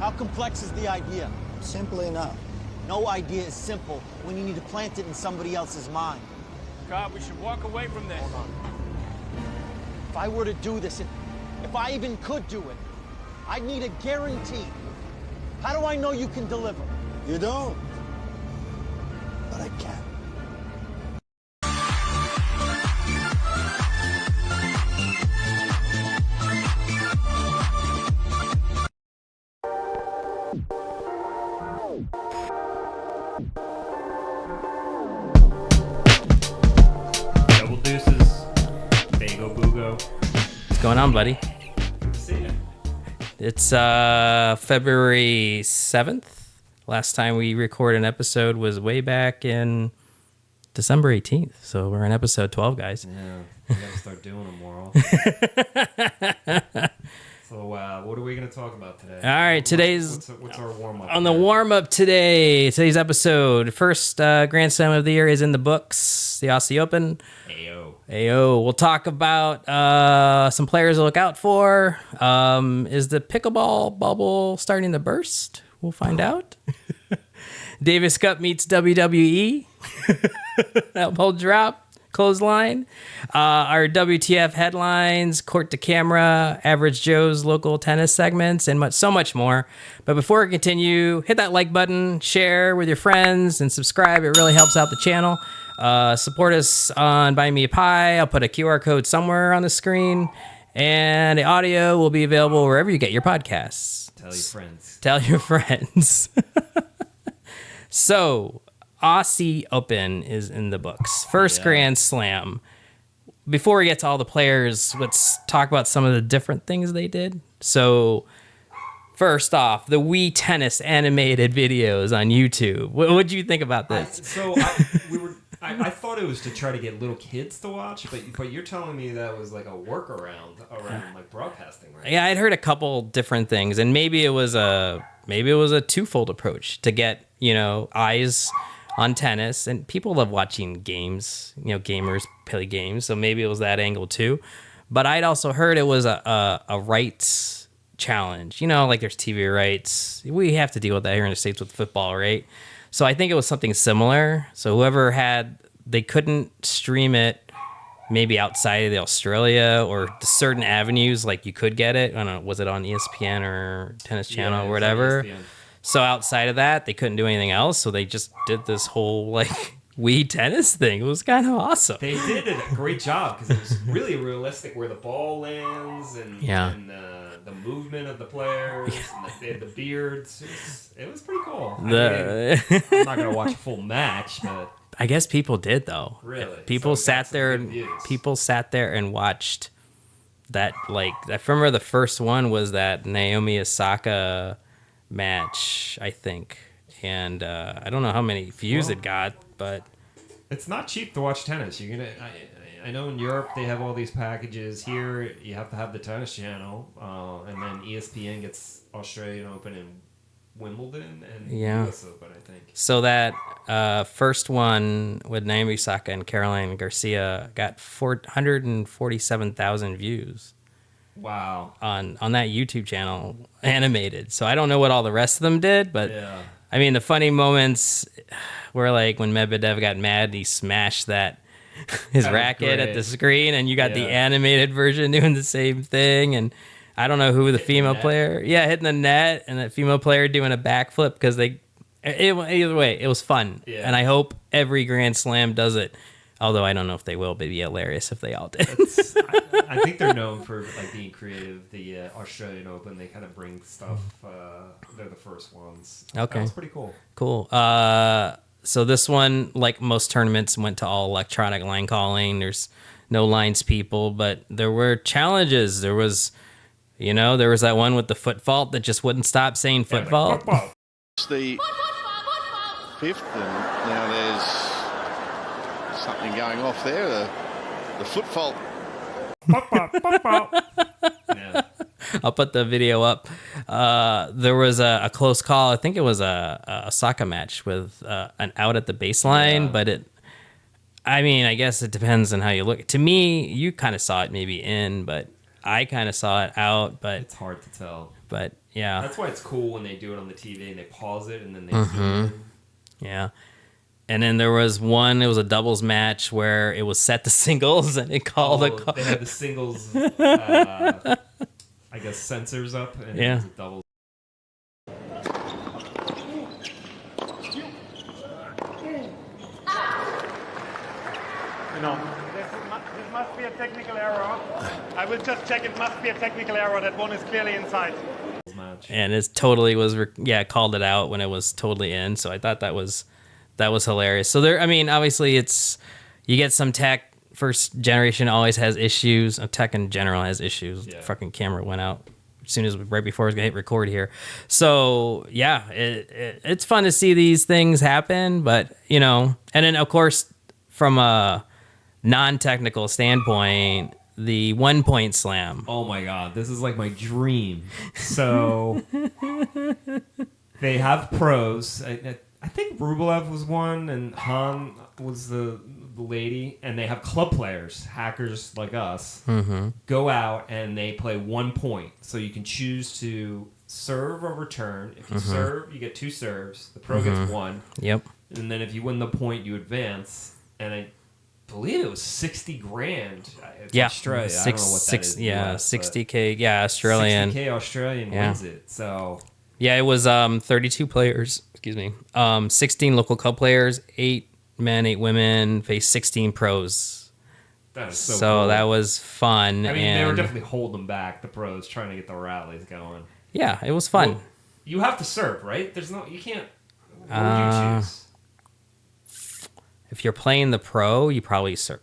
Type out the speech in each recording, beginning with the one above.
How complex is the idea? Simple enough. No idea is simple when you need to plant it in somebody else's mind. God, we should walk away from this. Hold on. If I were to do this, if I even could do it, I'd need a guarantee. How do I know you can deliver? You don't. But I can. Double Deuces, Bago Boogo. What's going on, buddy? See ya. It's February 7th. Last time we recorded an episode was way back in December 18th. So we're in episode 12, guys. Yeah, we gotta start doing them more. So, what are we gonna talk about today? All right, what's our warm up? On the warm-up today's episode, first Grand Slam of the year is in the books, the Aussie Open. Ayo. We'll talk about some players to look out for. Is the pickleball bubble starting to burst? We'll find out. Davis Cup meets WWE. Elbow drop. Clothesline. Our WTF headlines, court to camera, Average Joe's local tennis segments, and so much more. But before we continue, hit that like button, share with your friends, and subscribe. It really helps out the channel. Support us on Buy Me a Pie. I'll put a QR code somewhere on the screen. And the audio will be available wherever you get your podcasts. Tell your friends. Tell your friends. So, Aussie Open is in the books. First Grand Slam. Before we get to all the players, let's talk about some of the different things they did. So, first off, the Wii Tennis animated videos on YouTube. What do you think about this? I thought it was to try to get little kids to watch, but you're telling me that was like a workaround around like broadcasting, right? Yeah, I'd heard a couple different things, and maybe it was a twofold approach to get, eyes on tennis, and people love watching games. Gamers play games, so maybe it was that angle too. But I'd also heard it was a rights challenge. Like there's TV rights. We have to deal with that here in the States with football, right? So I think it was something similar. So whoever they couldn't stream it maybe outside of the Australia or the certain avenues, like you could get it. I don't know, was it on ESPN or Tennis Channel or whatever? So outside of that, they couldn't do anything else. So they just did this whole Wii tennis thing. It was kind of awesome. They did a great job because it was really realistic where the ball lands and the movement of the players. And they had the beards. It was pretty cool. I'm not gonna watch a full match, but I guess people did though. Really, people sat there and watched that. I remember the first one was that Naomi Osaka match, I think, and I don't know how many views it got, but it's not cheap to watch tennis. I know in Europe they have all these packages. Here you have to have the Tennis Channel, and then ESPN gets Australian Open and Wimbledon and US Open, I think. So that first one with Naomi Osaka and Caroline Garcia got 447,000 views. Wow. On that YouTube channel, animated. So I don't know what all the rest of them did, but I mean, the funny moments were when Medvedev got mad, he smashed his racket at the screen, and you got the animated version doing the same thing. And I don't know who the female player, hitting the net, and that female player doing a backflip because either way, it was fun. Yeah. And I hope every Grand Slam does it. Although I don't know if they will, but it'd be hilarious if they all did. I think they're known for being creative. The Australian Open, they kind of bring stuff. They're the first ones. Okay, that was pretty cool. Cool. So this one, like most tournaments, went to all electronic line calling. There's no lines people, but there were challenges. There was that one with the foot fault that just wouldn't stop saying foot fault. It's the fifth, and now there's something going off there. The foot fault. Yeah. I'll put the video up. There was a close call. I think it was a soccer match with an out at the baseline, but I guess it depends on how you look. To me, you kind of saw it maybe in, but I kind of saw it out, but It's hard to tell. But yeah, That's why it's cool when they do it on the TV and they pause it and then they zoom in. yeah. And then there was one. It was a doubles match where it was set to singles, and it called They had the singles, I guess, sensors up, and it was a double. No. This must be a technical error. I will just check. It must be a technical error. That one is clearly inside. And it totally was. Called it out when it was totally in. So I thought that was hilarious. So there. I mean, obviously, you get some tech. First generation always has issues. Tech in general has issues. Yeah. The fucking camera went out as soon as right before I was gonna hit record here. So yeah, it's fun to see these things happen. But and then of course from a non-technical standpoint, the 1 point slam. Oh my god, this is like my dream. So they have pros. I think Rublev was one, and Han was the lady, and they have club players, hackers like us, go out and they play 1 point. So you can choose to serve or return. If you serve, you get 2 serves. The pro gets 1. Yep. And then if you win the point, you advance. And I believe it was 60 grand. It's Australia. I don't know what that is. Yeah, 60K. Yeah, Australian. 60K Australian wins it. So yeah, it was 32 players. Excuse me. 16 local club players, 8 men, 8 women, faced 16 pros. that is so So cool. that was fun. I mean, and they were definitely holding back the pros, trying to get the rallies going. yeah, it was fun. Well, you have to serve, right? You can't. What would you choose? If you're playing the pro, you probably serve.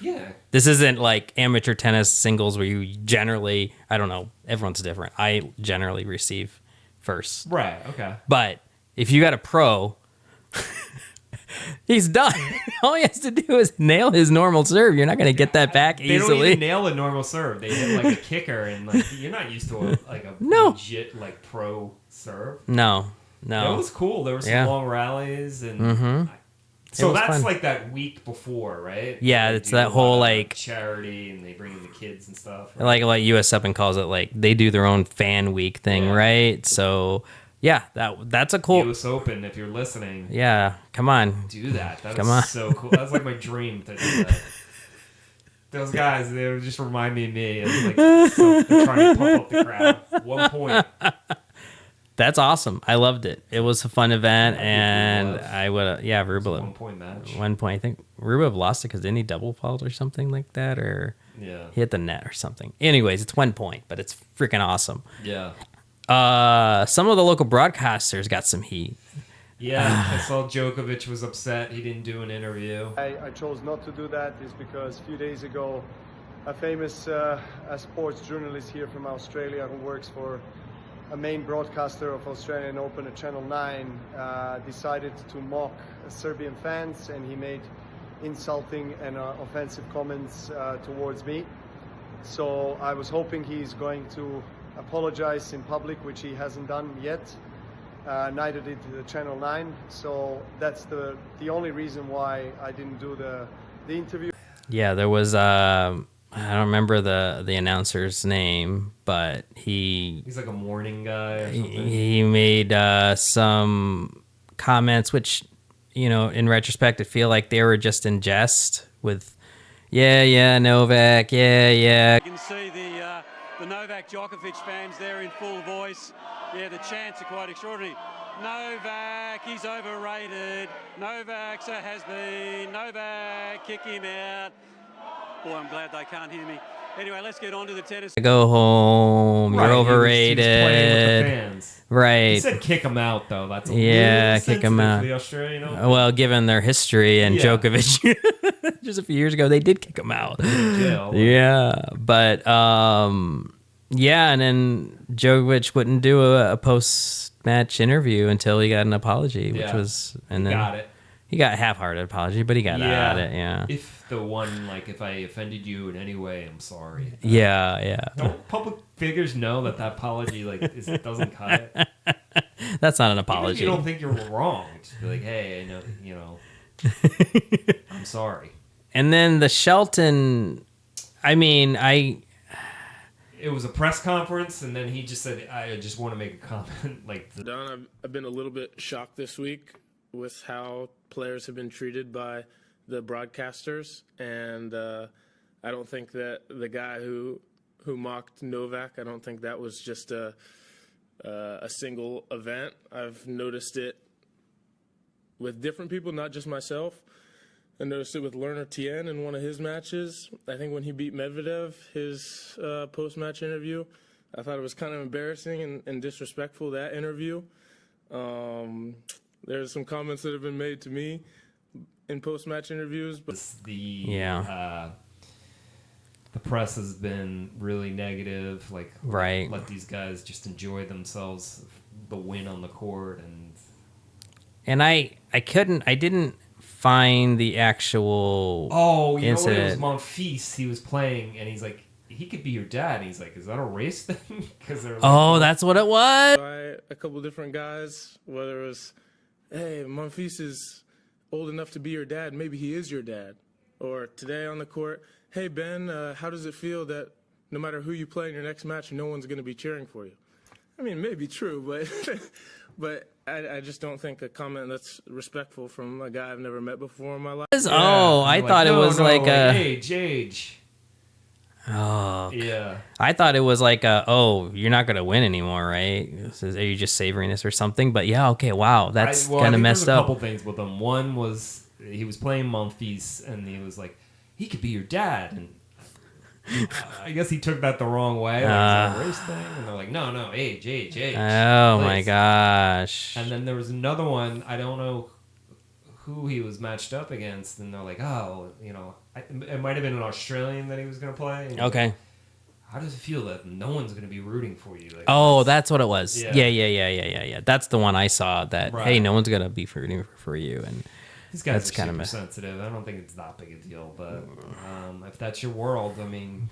Yeah. This isn't like amateur tennis singles where you generally, I don't know, everyone's different. I generally receive first. Right. Okay. But if you got a pro, he's done. All he has to do is nail his normal serve. You're not going to get that back They easily. don't even nail a normal serve. They hit like a kicker, and like you're not used to a No. legit like pro serve. No. It No. was cool. There were some Yeah. long rallies, and so was that's fun. like that week before, right? Yeah, They it's do that a whole, lot of, like- charity, and they bring in the kids and stuff. right? Like what US Open calls it, like they do their own fan week thing, Yeah. right? So yeah, that's a cool. US Open, if you're listening, Yeah, come on. do that. That Come was on. so cool. That's like my dream to do that. Those guys, they would just remind me of me. It's like so they're trying to pump up the crowd. 1 point. That's awesome. I loved it. It was a fun event, Yeah, and Rublev. I would, yeah, Rublev. 1 point match. 1 point. I think Rublev lost it because didn't he double fault or something like that, or Yeah. he hit the net or something. Anyways, it's 1 point, but it's freaking awesome. Yeah. Some of the local broadcasters got some heat. Yeah. I saw Djokovic was upset. He didn't do an interview. I chose not to do that is because a few days ago a famous sports journalist here from Australia who works for a main broadcaster of Australian Open at Channel 9 decided to mock Serbian fans, and he made insulting and offensive comments towards me. So I was hoping he's going to apologize in public, which he hasn't done yet. Neither did Channel 9. So that's the only reason why I didn't do the interview. Yeah, there was I don't remember the announcer's name, but He's like a morning guy or something. he made some comments which, in retrospect, I feel like they were just in jest with, yeah, Novak, yeah. You can see the Novak Djokovic fans there in full voice. Yeah, the chants are quite extraordinary. Novak, he's overrated. Novak's a has-been. Novak, kick him out. Boy, I'm glad they can't hear me. Anyway, let's get on to the tennis. Go home, Right, you're he was overrated. playing with the fans. Right. He said kick him out, though. That's a Yeah, little kick him sensitive out. for the Australian Open. Well, given their history and Yeah. Djokovic, just a few years ago, they did kick him out. Jail. Yeah, but yeah, and then Djokovic wouldn't do a post-match interview until he got an apology, which Yeah. was, and then Got it. he got a half-hearted apology, but he got at it. Yeah, If the one, like, if I offended you in any way, I'm sorry. yeah. Don't public figures know that apology, like, doesn't cut it? That's not an Even if apology. you don't think you're wrong, just be like, hey, I know, I'm sorry. And then the Shelton, I mean, it was a press conference, and then he just said, "I just want to make a comment." Like, Don, I've been a little bit shocked this week with how players have been treated by the broadcasters, and I don't think that the guy who mocked Novak, I don't think that was just a single event. I've noticed it with different people, not just myself. I noticed it with Lerner Tien in one of his matches. I think when he beat Medvedev, his post-match interview, I thought it was kind of embarrassing and disrespectful, that interview. There's some comments that have been made to me in post-match interviews. But the press has been really negative. Like, right. Let these guys just enjoy themselves, the win on the court. And I didn't find the actual incident. Know what? It was Monfils. He was playing, and he's like, he could be your dad. And he's like, is that a race thing? Because that's what it was. By a couple different guys, whether it was, hey, Monfils is old enough to be your dad. Maybe he is your dad. Or today on the court, hey, Ben, how does it feel that no matter who you play in your next match, no one's going to be cheering for you? I mean, maybe true, but I just don't think a comment that's respectful from a guy I've never met before in my life. I thought it was like a age. Oh, yeah. I thought it was like you're not gonna win anymore, right? Are you just savoring this or something? But yeah, okay, wow, that's kind of messed up. up. A couple things with him. One was he was playing Monfils, and he was like, he could be your dad, and I guess he took that the wrong way. Like, is that a race thing? And they're like, no, age. Oh my gosh. And then there was another one. I don't know who he was matched up against, and they're like, it might have been an Australian that he was going to play. And okay. How does it feel that no one's going to be rooting for you? Like, that's what it was. Yeah. That's the one I saw. That hey, no one's going to be rooting for you, and these guys are kind of sensitive. I don't think it's that big a deal, but if that's your world, I mean,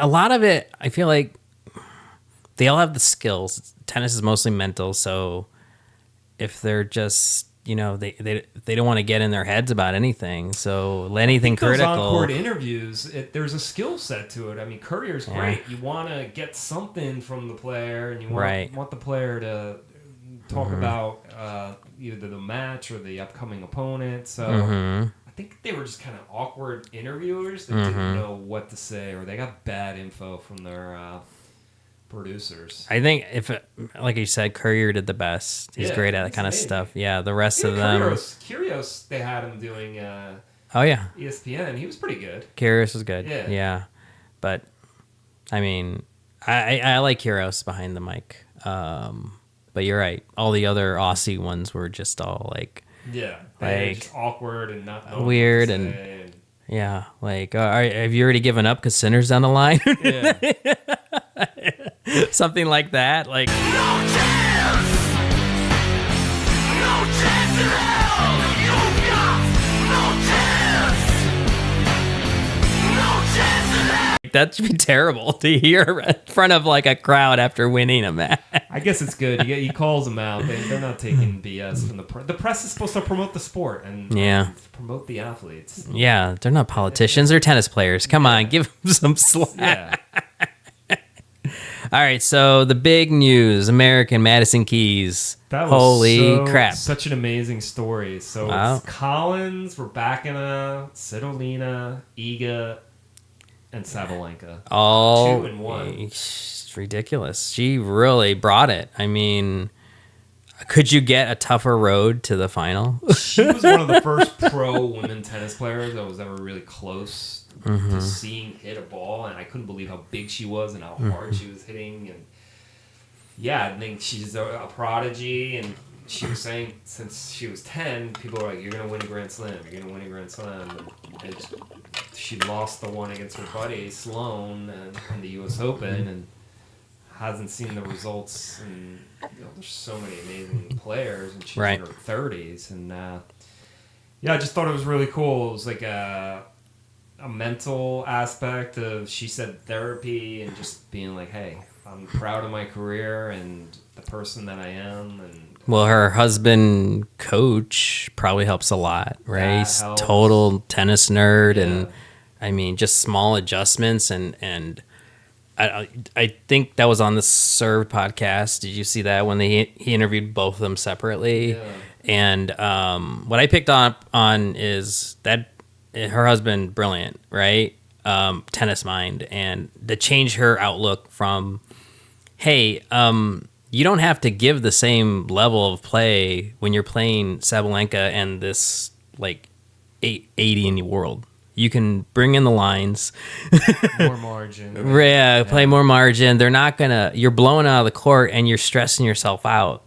a lot of it, I feel like they all have the skills. Tennis is mostly mental, so if they're just, they don't want to get in their heads about anything, so anything critical. Those on-court interviews, there's a skill set to it. I mean, Courier's great. You want to get something from the player, and you want the player to talk about either the match or the upcoming opponent. So I think they were just kind of awkward interviewers that didn't know what to say, or they got bad info from their producers. I think like you said, Courier did the best. He's great at that kind of stuff. Yeah, the rest of them. Kyrgios, they had him doing ESPN. He was pretty good. Kyrgios was good. Yeah. But I mean, I like Kyrgios behind the mic. But you're right. All the other Aussie ones were just all like, just awkward and not weird and yeah, like have you already given up because Sinner's down the line? Something like that. Like no chance in hell. You got no chance in hell. That should be terrible to hear in front of like a crowd after winning a match. I guess it's good. He calls them out. They're not taking BS from the press. The press is supposed to promote the sport and promote the athletes. Yeah, they're not politicians. They're tennis players. Come on, give them some slack. Yeah. All right, so the big news: American Madison Keys. That was holy crap! Such an amazing story. So it's Collins, Rybakina, Svitolina, Iga, and Sabalenka. All 2-1. It's ridiculous. She really brought it. I mean, could you get a tougher road to the final? She was one of the first pro women tennis players that was ever really close to seeing hit a ball, and I couldn't believe how big she was and how hard she was hitting. And I think she's a prodigy, and she was saying since she was 10, people were like, you're going to win a Grand Slam, and she lost the one against her buddy Sloane in the US Open, and hasn't seen the results. And there's so many amazing players, and she's in her 30s, and I just thought it was really cool. It was like a mental aspect of, she said, therapy, and just being like, hey, I'm proud of my career and the person that I am. And well, her husband coach probably helps a lot, right? He's total tennis nerd, and I mean, just small adjustments and I think that was on the Serve podcast. Did you see that when he interviewed both of them separately? Yeah. And what I picked up on is that her husband, brilliant, right? Tennis mind, and to change her outlook from, hey, you don't have to give the same level of play when you're playing Sabalenka and this like 80 in the world. You can bring in the lines. More margin. Yeah, play more margin. They're not gonna. You're blowing out of the court and you're stressing yourself out,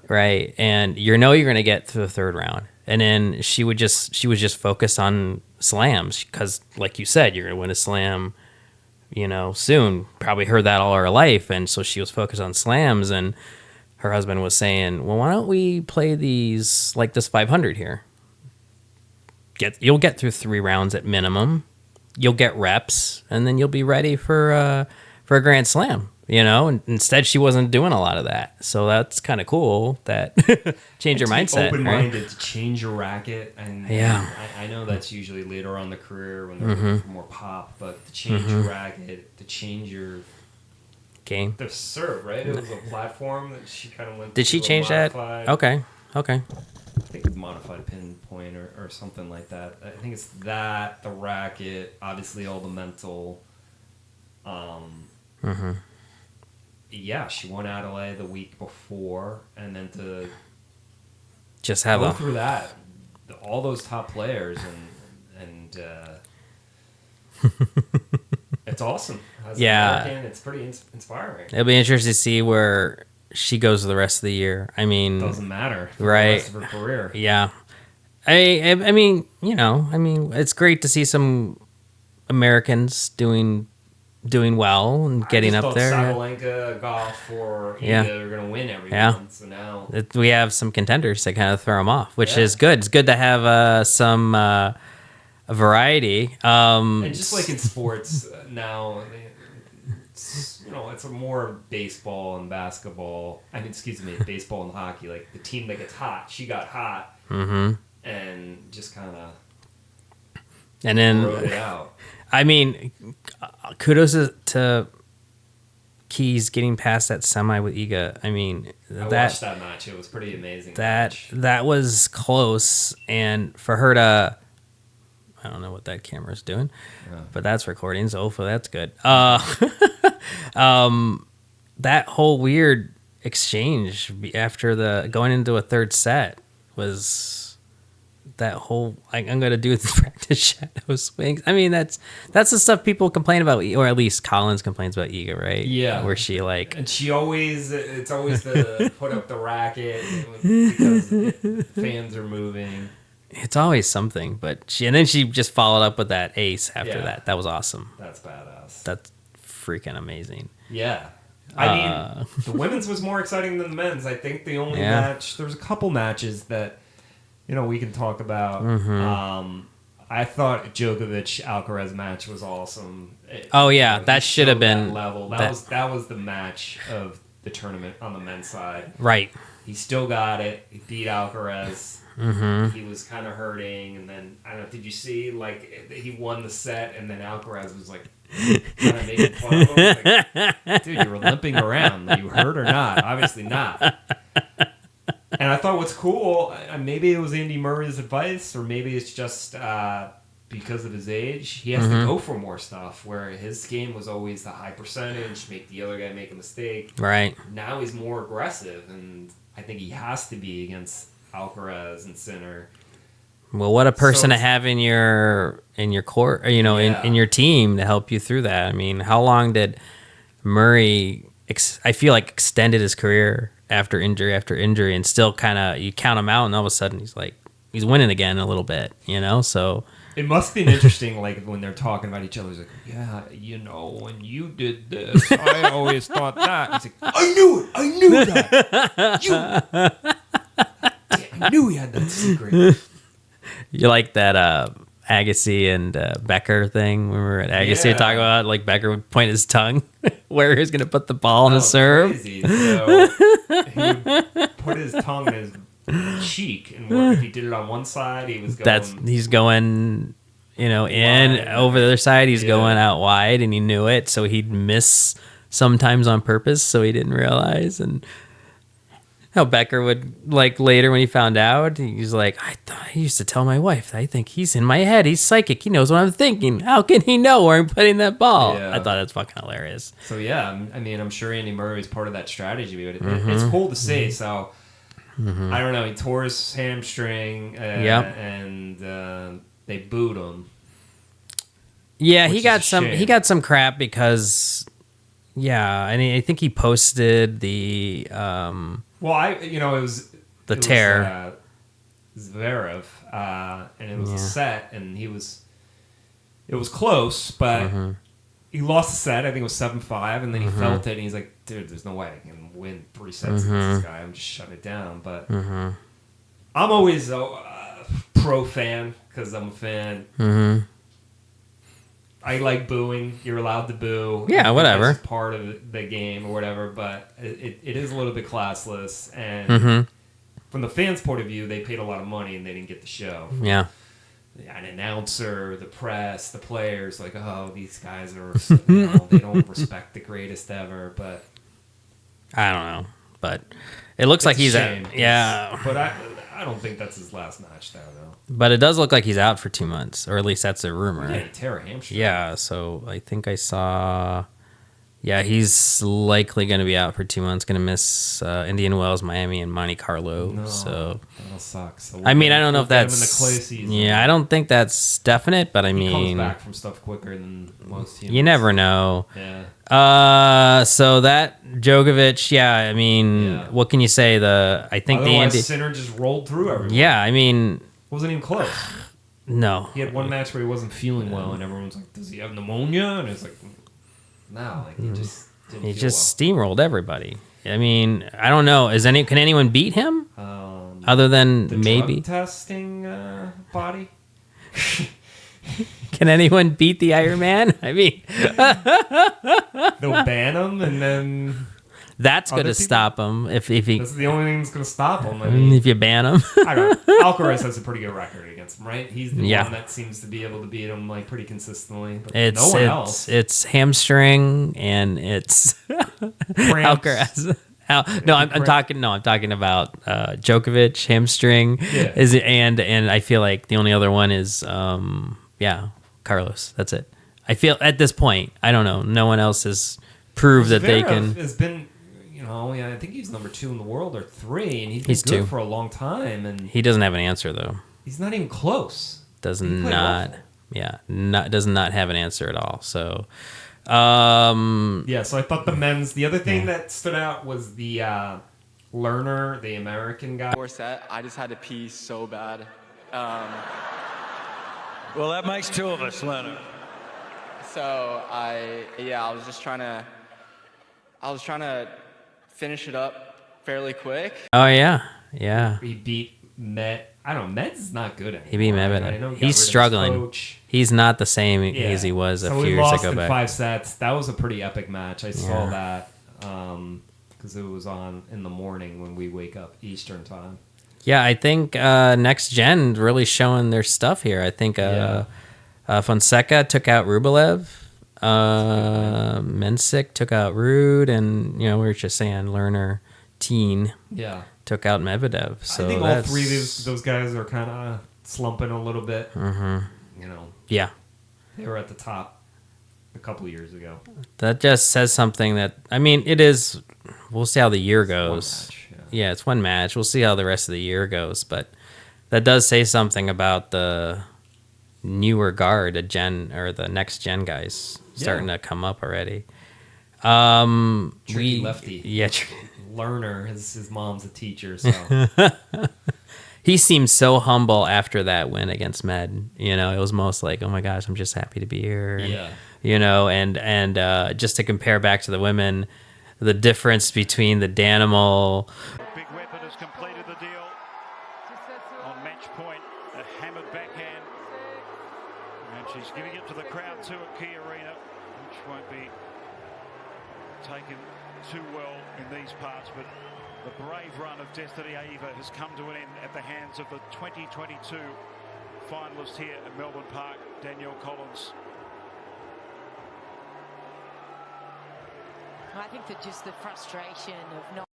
right? And you're gonna get to the third round. And then she was just focused on slams because, like you said, you're gonna win a slam, soon. Probably heard that all her life, and so she was focused on slams. And her husband was saying, "Well, why don't we play these like this 500 here? You'll get through 3 rounds at minimum. You'll get reps, and then you'll be ready for a grand slam." And instead, she wasn't doing a lot of that. So that's kind of cool that change your mindset. Open-minded right? to change your racket, and Yeah. I know that's usually later on in the career when they're looking for more pop, but to change your racket, to change your Game. the serve, right? It was a platform that she kind of went. Did she to a change that? modified- Okay. I think it's modified pinpoint or something like that. I think it's that, the racket, obviously all the mental. Yeah, she won Adelaide the week before, and then to Just have go a through that, all those top players, and it's awesome. As an American, it's pretty inspiring. It'll be interesting to see where she goes the rest of the year. I mean, Doesn't matter for right? the rest of her career. Yeah, I mean, it's great to see some Americans doing well and getting up there. Sabalenka, Golf, or Iga are going to win everyone. So now we have some contenders that kind of throw them off, which is good. It's good to have some a variety. And just like in sports now, it's a more baseball and basketball. Baseball and hockey. Like the team that gets hot, she got hot, and just kind of and then rode it out. I mean, kudos to Keys getting past that semi with Iga. I mean, I watched that match. It was pretty amazing. That was close, and for her to, I don't know what that camera's doing, but that's recording, so hopefully that's good. That whole weird exchange after going into a third set was that whole I'm gonna do the practice shadow swings. I mean, that's the stuff people complain about, or at least Collins complains about Iga, right? Yeah, where she and it's always the put up the racket because fans are moving. It's always something, but she just followed up with that ace after that. That was awesome. That's badass. That's freaking amazing. Yeah. I mean, the women's was more exciting than the men's. I think the only match, there's a couple matches that, we can talk about. I thought Djokovic Alcaraz match was awesome. That should have been that level. That was the match of the tournament on the men's side. Right. He still got it. He beat Alcaraz. He was kind of hurting, and then I don't know. Did you see he won the set, and then Alcaraz was kind of making fun of him? Dude, you were limping around. You hurt or not? Obviously not. And I thought what's cool, maybe it was Andy Murray's advice, or maybe it's just because of his age, he has to go for more stuff, where his game was always the high percentage, make the other guy make a mistake. Right. Now he's more aggressive, and I think he has to be against Alcaraz and Sinner. Well, what a person to have in your court, or, in your team to help you through that. I mean, how long did Murray, I feel like, extended his career after injury, and still kind of, you count him out, and all of a sudden he's winning again a little bit, so. It must be interesting, when they're talking about each other. He's like, yeah, when you did this, I always thought that. He's like, I knew that. I knew he had that secret. You like that Agassi and Becker thing when we were at Agassi talking about Becker would point his tongue where he was going to put the ball on his serve. Crazy. So he would put his tongue in his cheek, and if he did it on one side, he was going. He's going in over the other side. He's going out wide, and he knew it, so he'd miss sometimes on purpose, so he didn't realize. And how Becker would, like, later when he found out, he's like, I used to tell my wife, I think he's in my head. He's psychic. He knows what I'm thinking. How can he know where I'm putting that ball? Yeah. I thought that's fucking hilarious. So, yeah, I mean, I'm sure Andy Murray is part of that strategy. But it's cool to see. So, I don't know. He tore his hamstring, and they booed him. Yeah, he got some crap because, and I think he posted the... it was the tear. Zverev, and it was a set, and it was close, but he lost the set. I think it was 7-5, and then he felt it, and he's like, dude, there's no way I can win 3 sets against this guy. I'm just shutting it down. But I'm always a pro fan because I'm a fan. I like booing. You're allowed to boo. Yeah, whatever. That's part of the game or whatever, but it is a little bit classless. And from the fans' point of view, they paid a lot of money and they didn't get the show. Yeah. An announcer, the press, the players, like, oh, these guys are, they don't respect the greatest ever. But I don't know. But it looks like he's out. Yeah. But I don't think that's his last match, though. But it does look like he's out for 2 months, or at least that's a rumor. Yeah, tear a hamstring. Yeah, so I think I saw... Yeah, he's likely going to be out for 2 months. Going to miss Indian Wells, Miami, and Monte Carlo. No, so that'll suck. So I mean, I don't know if that's... In the clay season. Yeah, I don't think that's definite, but I mean... He comes back from stuff quicker than most teams. You never know. Yeah. So that Djokovic, I mean, what can you say? I think Otherwise, Sinner just rolled through everyone. Yeah, I mean... Wasn't even close. No. He had one match where he wasn't feeling well, and everyone's like, does he have pneumonia? And it's like, no, like, he just didn't feel steamrolled everybody. I mean, I don't know. Can anyone beat him? Other than the maybe... drug testing body? Can anyone beat the Iron Man? I mean... They'll ban him, and then... That's going to stop him if he... That's the only thing that's going to stop him. I mean, if you ban him. I don't know. Alcaraz has a pretty good record against him, right? He's the one that seems to be able to beat him like pretty consistently. But no one else. It's hamstring and it's Alcaraz. I'm talking about Djokovic hamstring and I feel like the only other one is Carlos. That's it. I feel at this point, I don't know. No one else has proved that they can. Has been, I think he's number 2 in the world or 3, and he's been good for a long time. And he doesn't have an answer though. He's not even close. Does not have an answer at all. So, so I thought the men's. The other thing that stood out was the Lerner, the American guy. Set, I just had to pee so bad. Well, that makes 2 of us, Lerner. So I was just trying to finish it up fairly quick. Oh yeah. He beat Met. I don't know. Med's not good anymore. He beat Medvedev. He's struggling. He's not the same as he was a few years ago. So he lost in back. 5 sets. That was a pretty epic match. I saw that because it was on in the morning when we wake up Eastern time. Yeah, I think Next Gen really showing their stuff here. I think Fonseca took out Rublev. Mensik took out Rude, and we were just saying Lerner, took out Medvedev. So I think all 3 of those guys are kind of slumping a little bit. Yeah, they were at the top a couple of years ago. That just says something that it is. We'll see how the year goes. It's one match. We'll see how the rest of the year goes, but that does say something about the newer guard, the next gen guys starting to come up already. Tricky lefty. Yeah. Lerner, his mom's a teacher, so. He seemed so humble after that win against Med. It was most like, oh my gosh, I'm just happy to be here. And, and just to compare back to the women, the difference between the Danimal. Big Weapon has completed the deal on match point. A hammered backhand. And she's giving it to the crowd too at Key Arena, which won't be taken too well in these parts, but the brave run of Destiny Eva has come to an end at the hands of the 2022 finalist here at Melbourne Park, Danielle Collins. I think that just the frustration of not.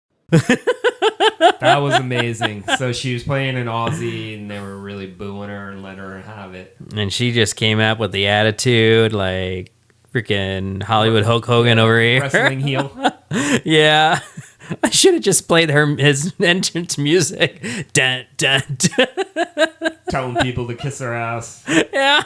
That was amazing. So she was playing in Aussie, and they were really booing her and letting her have it. And she just came up with the attitude, like freaking Hollywood Hulk Hogan over here. Wrestling heel. Yeah. I should have just played his entrance music. Dun, dun, dun. Telling people to kiss her ass. Yeah.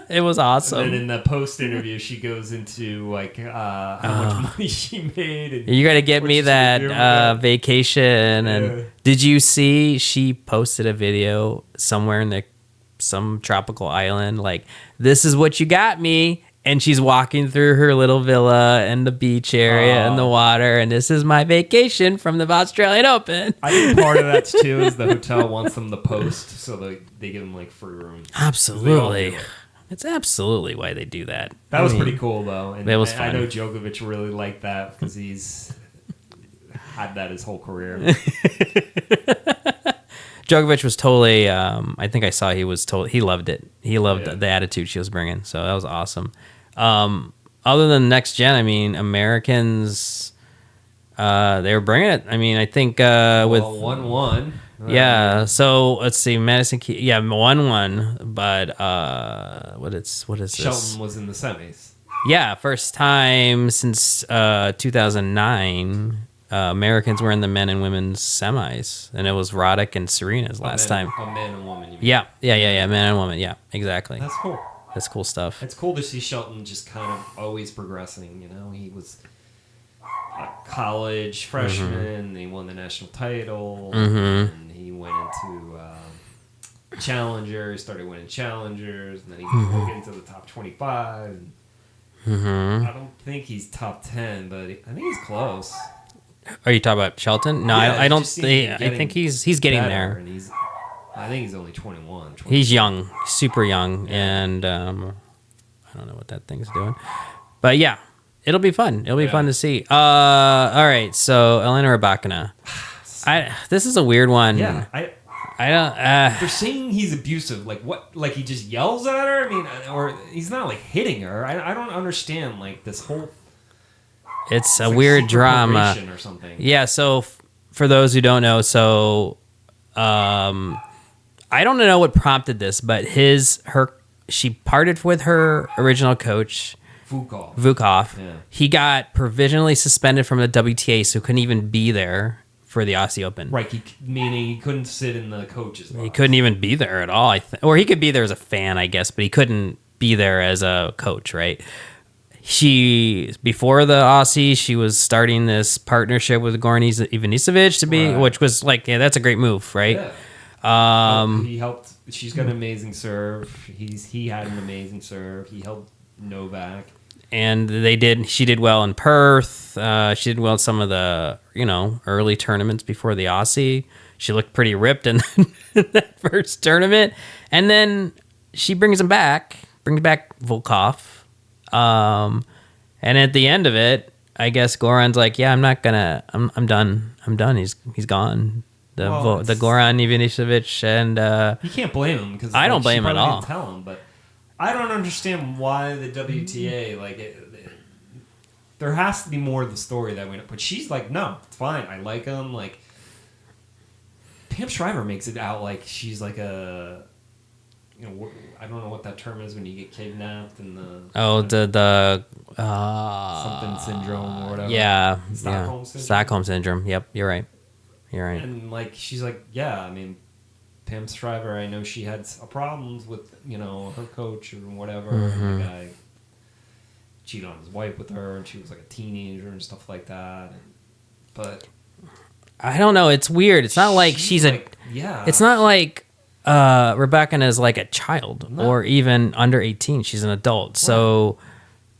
It was awesome. And then in the post interview, she goes into like how much money she made. And you got to get me that vacation. And did you see she posted a video somewhere in some tropical island? Like, this is what you got me. And she's walking through her little villa and the beach area and the water. And this is my vacation from the Australian Open. I think part of that too is the hotel wants them to post, so they give them like free room. Absolutely. It's absolutely why they do that. That was pretty cool though. And it was fun. I know Djokovic really liked that because he's had that his whole career. Djokovic was totally, I think I saw he loved it. He loved the attitude she was bringing. So that was awesome. Other than next gen, I mean, Americans, they were bringing it. I mean, I think with 1-1. Yeah. So let's see, Madison Keys. Yeah, 1-1. But what is this? Shelton was in the semis. Yeah, first time since 2009. Americans were in the men and women's semis, and it was Roddick and Serena's last time. A man and woman. Yeah, man and woman. Yeah, exactly. That's cool. That's cool stuff. It's cool to see Shelton just kind of always progressing. You know, he was a college freshman. He won the national title, and he went into Challenger. He started winning Challengers, and then he broke into the top 25. I don't think he's top 10, but I think he's close. Are you talking about Shelton? No, Yeah, I don't think. I think he's getting there. And I think he's only 21. He's young, super young, and I don't know what that thing's doing, but yeah, it'll be fun. It'll be fun to see. All right, so Elena Rybakina. This is a weird one. Yeah, I don't. They're saying he's abusive. Like what? Like he just yells at her? I mean, or he's not like hitting her. I don't understand like this whole. It's a weird drama. Or something. Yeah. So for those who don't know, I don't know what prompted this, but she parted with her original coach, Vukov. Yeah. He got provisionally suspended from the WTA, so couldn't even be there for the Aussie Open. Right, meaning he couldn't sit in the coach's box. He couldn't even be there at all, or he could be there as a fan, I guess, but he couldn't be there as a coach, right? Before the Aussie, she was starting this partnership with Goran Ivanisevic which was like, yeah, that's a great move, right? Yeah. He helped. She's got an amazing serve. He had an amazing serve. He helped Novak. And she did well in Perth. She did well in some of the, early tournaments before the Aussie. She looked pretty ripped in that first tournament. And then she brings back Volkov. And at the end of it, I guess Goran's like, yeah, I'm done. He's gone. The Goran Ivanisevic and you can't blame him because I don't blame him at all. Didn't tell him, but I don't understand why the WTA there has to be more of the story that we know. But she's like, no, it's fine. I like him. Like Pam Shriver makes it out like she's like a. I don't know what that term is when you get kidnapped and the something syndrome or whatever. Yeah, Stockholm syndrome. Stockholm syndrome. Yep, you're right. And like she's like, yeah, I mean, Pam Shriver, I know she had problems with her coach or whatever. And the guy cheated on his wife with her, and she was like a teenager and stuff like that. But I don't know. It's weird. It's not like she's like, It's not like. Rybakina is like a child or even under 18. She's an adult. So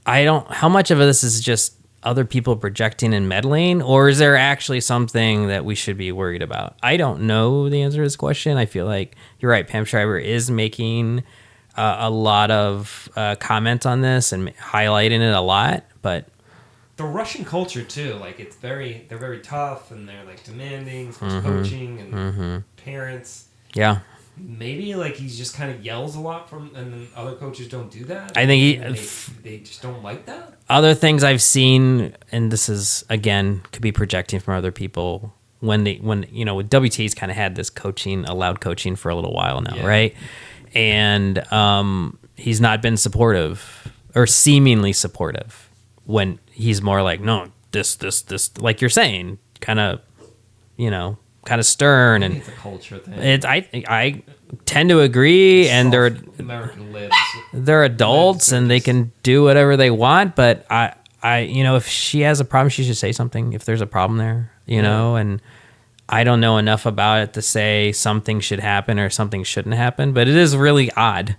how much of this is just other people projecting and meddling, or is there actually something that we should be worried about? I don't know the answer to this question. I feel like you're right. Pam Shriver is making a lot of comment on this and highlighting it a lot, but the Russian culture too, like they're very tough and they're like demanding, coaching and parents. Yeah. maybe like he just kind of yells a lot and then other coaches don't do that. I think they just don't like that. Other things I've seen, and this is again could be projecting from other people. When WT's kind of had this allowed coaching for a little while now, right? And he's not been supportive or seemingly supportive when he's more like, no, this, like you're saying, kind of stern. And it's a culture thing. I tend to agree, and they're American libs. They're adults and they can do whatever they want. But I if she has a problem, she should say something. If there's a problem there, know, and I don't know enough about it to say something should happen or something shouldn't happen. But it is really odd.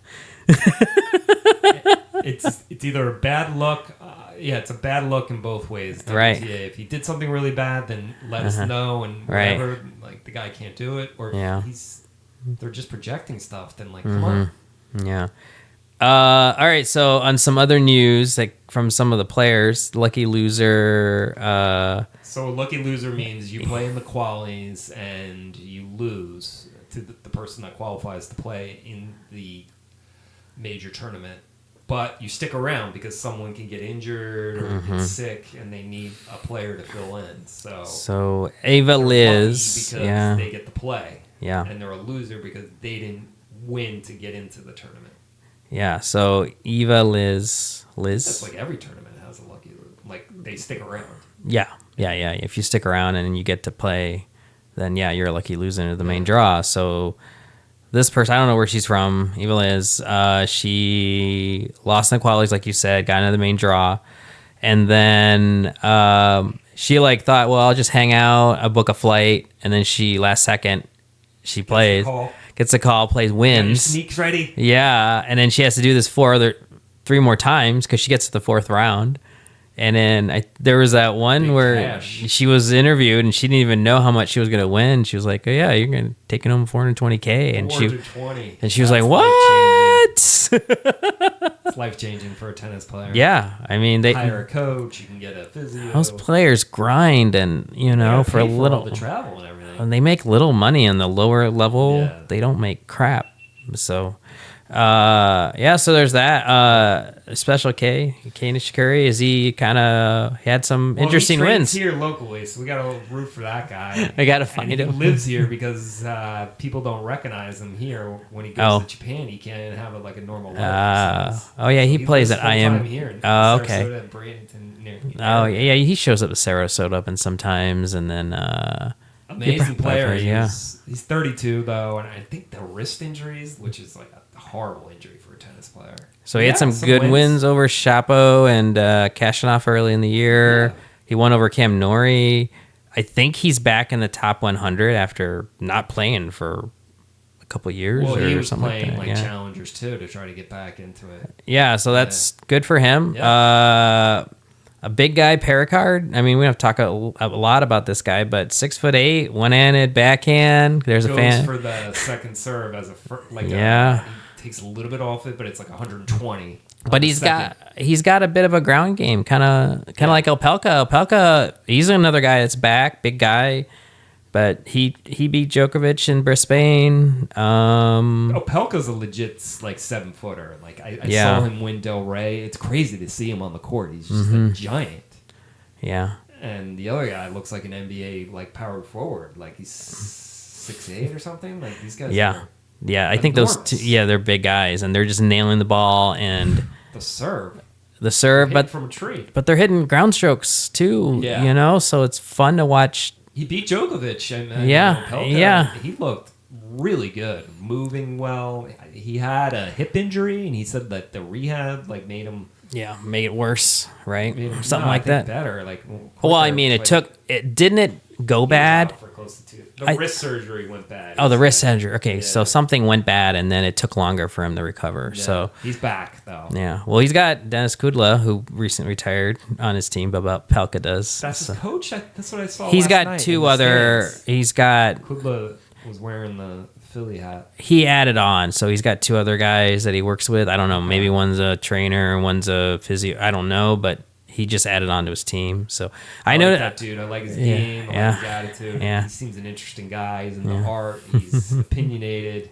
It's either a bad look. It's a bad look in both ways. WTA. Right. If he did something really bad, then let us know and whatever. Like the guy can't do it, or if they're just projecting stuff. Then like, come on. Yeah. All right. So on some other news, like from some of the players, lucky loser. So a lucky loser means you play in the qualies and you lose to the person that qualifies to play in the major tournament. But you stick around because someone can get injured or get sick, and they need a player to fill in. So Ava Liz, because they get to play, and they're a loser because they didn't win to get into the tournament. Yeah. So Eva Liz. That's like every tournament has a lucky loser. Like they stick around. Yeah. If you stick around and you get to play, then you're a lucky loser into the main draw. So. This person, I don't know where she's from, Eva Liz, she lost in the qualies, like you said, got into the main draw. And then she thought, well, I'll just hang out, I'll book a flight. And then last second, she gets a call, plays, wins. Sneaks ready. Yeah, and then she has to do this 3 more times because she gets to the 4th round. And then there was that one Big where cash. she was interviewed and she didn't even know how much she was going to win. She was like, "Oh yeah, you're going to take home $420K." And she was like, "What?" It's life changing for a tennis player. Yeah, I mean they hire a coach. You can get a physio. Those players grind, and for a little all the travel and everything. And they make little money on the lower level. They don't make crap. So. So there's that. Special K Nishikori, is he had some interesting he wins here locally, so we gotta root for that guy. I gotta find him. He lives here because people don't recognize him here. When he goes to Japan, he can't have a normal life. He plays at IM here in okay. Sarasota and Bradenton near he shows up to Sarasota Open sometimes, and then amazing player. He's 32 though, and I think the wrist injuries, which is like a horrible injury for a tennis player. So he had some good wins over Shapo and Kashanov early in the year. Yeah. He won over Cam Norrie. I think he's back in the top 100 after not playing for a couple years he or was something playing like that. challengers too to try to get back into it. Yeah, so that's good for him. Yeah. A big guy, Pericard. I mean, we don't have to talk a lot about this guy, but 6'8", one-handed backhand. There's Goes a fan for the second serve as he takes a little bit off it, but it's like 120. But he's got a bit of a ground game, kind of like Opelka. Opelka, he's another guy that's back, big guy, but he beat Djokovic in Brisbane. Opelka's a legit 7-footer. Like I saw him win Del Rey. It's crazy to see him on the court. He's just a giant. Yeah. And the other guy looks like an NBA power forward. Like he's 6'8" or something. Like these guys. Yeah. Yeah, I think those two, they're big guys, and they're just nailing the ball and the serve, but from a tree. But they're hitting ground strokes too. Yeah. So it's fun to watch. He beat Djokovic, and he looked really good, moving well. He had a hip injury, and he said that the rehab made him made it worse, right? Something I like think that. Better, well, I mean, didn't it go bad? The wrist surgery went bad. Oh, the wrist surgery. Okay, so something went bad, and then it took longer for him to recover. Yeah, so he's back though. Yeah. Well, he's got Dennis Kudla, who recently retired, on his team, but Pelka does. That's his coach. That's what I saw. He's last got night two other. He's got Kudla was wearing the Philly hat. He added on, so he's got 2 other guys that he works with. I don't know. Maybe one's a trainer, one's a physio. I don't know, but he just added on to his team. So I know that dude. I like his game. I like his attitude. Yeah. He seems an interesting guy. He's in the art. He's opinionated.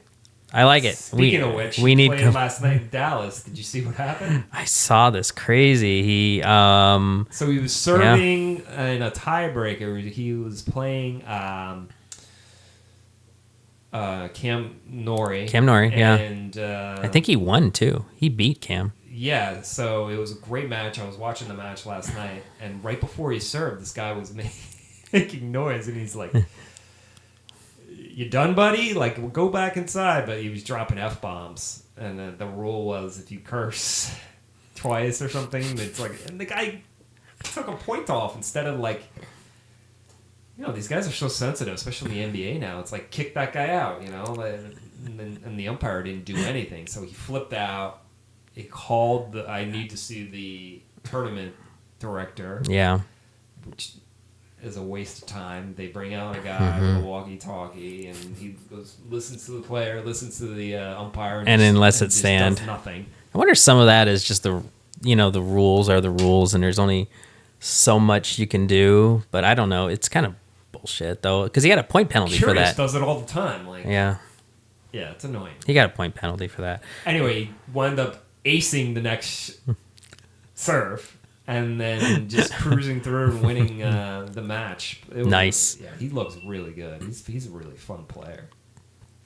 I like it. Speaking of which, we need played last night in Dallas. Did you see what happened? I saw this crazy. He so he was serving in a tiebreaker. He was playing Cam Norrie. And I think he won too. He beat Cam. Yeah, so it was a great match. I was watching the match last night, and right before he served, this guy was making noise, and he's like, "You done, buddy? Like, we'll go back inside." But he was dropping F-bombs, and the rule was if you curse twice or something, it's like, and the guy took a point off instead of like, you know, these guys are so sensitive, especially in the NBA now. It's like, kick that guy out, you know, and the umpire didn't do anything, so he flipped out. He called I need to see the tournament director. Yeah. Which is a waste of time. They bring out a guy with a walkie-talkie, and he goes, listens to the player, listens to the umpire, and then lets it stand. Does nothing. I wonder if some of that is just the rules are the rules, and there's only so much you can do. But I don't know. It's kind of bullshit though, because he got a point penalty for that. Does it all the time. Like, yeah, it's annoying. He got a point penalty for that. Anyway, he wound up acing the next serve, and then just cruising through and winning the match. Nice. Yeah, he looks really good. He's a really fun player.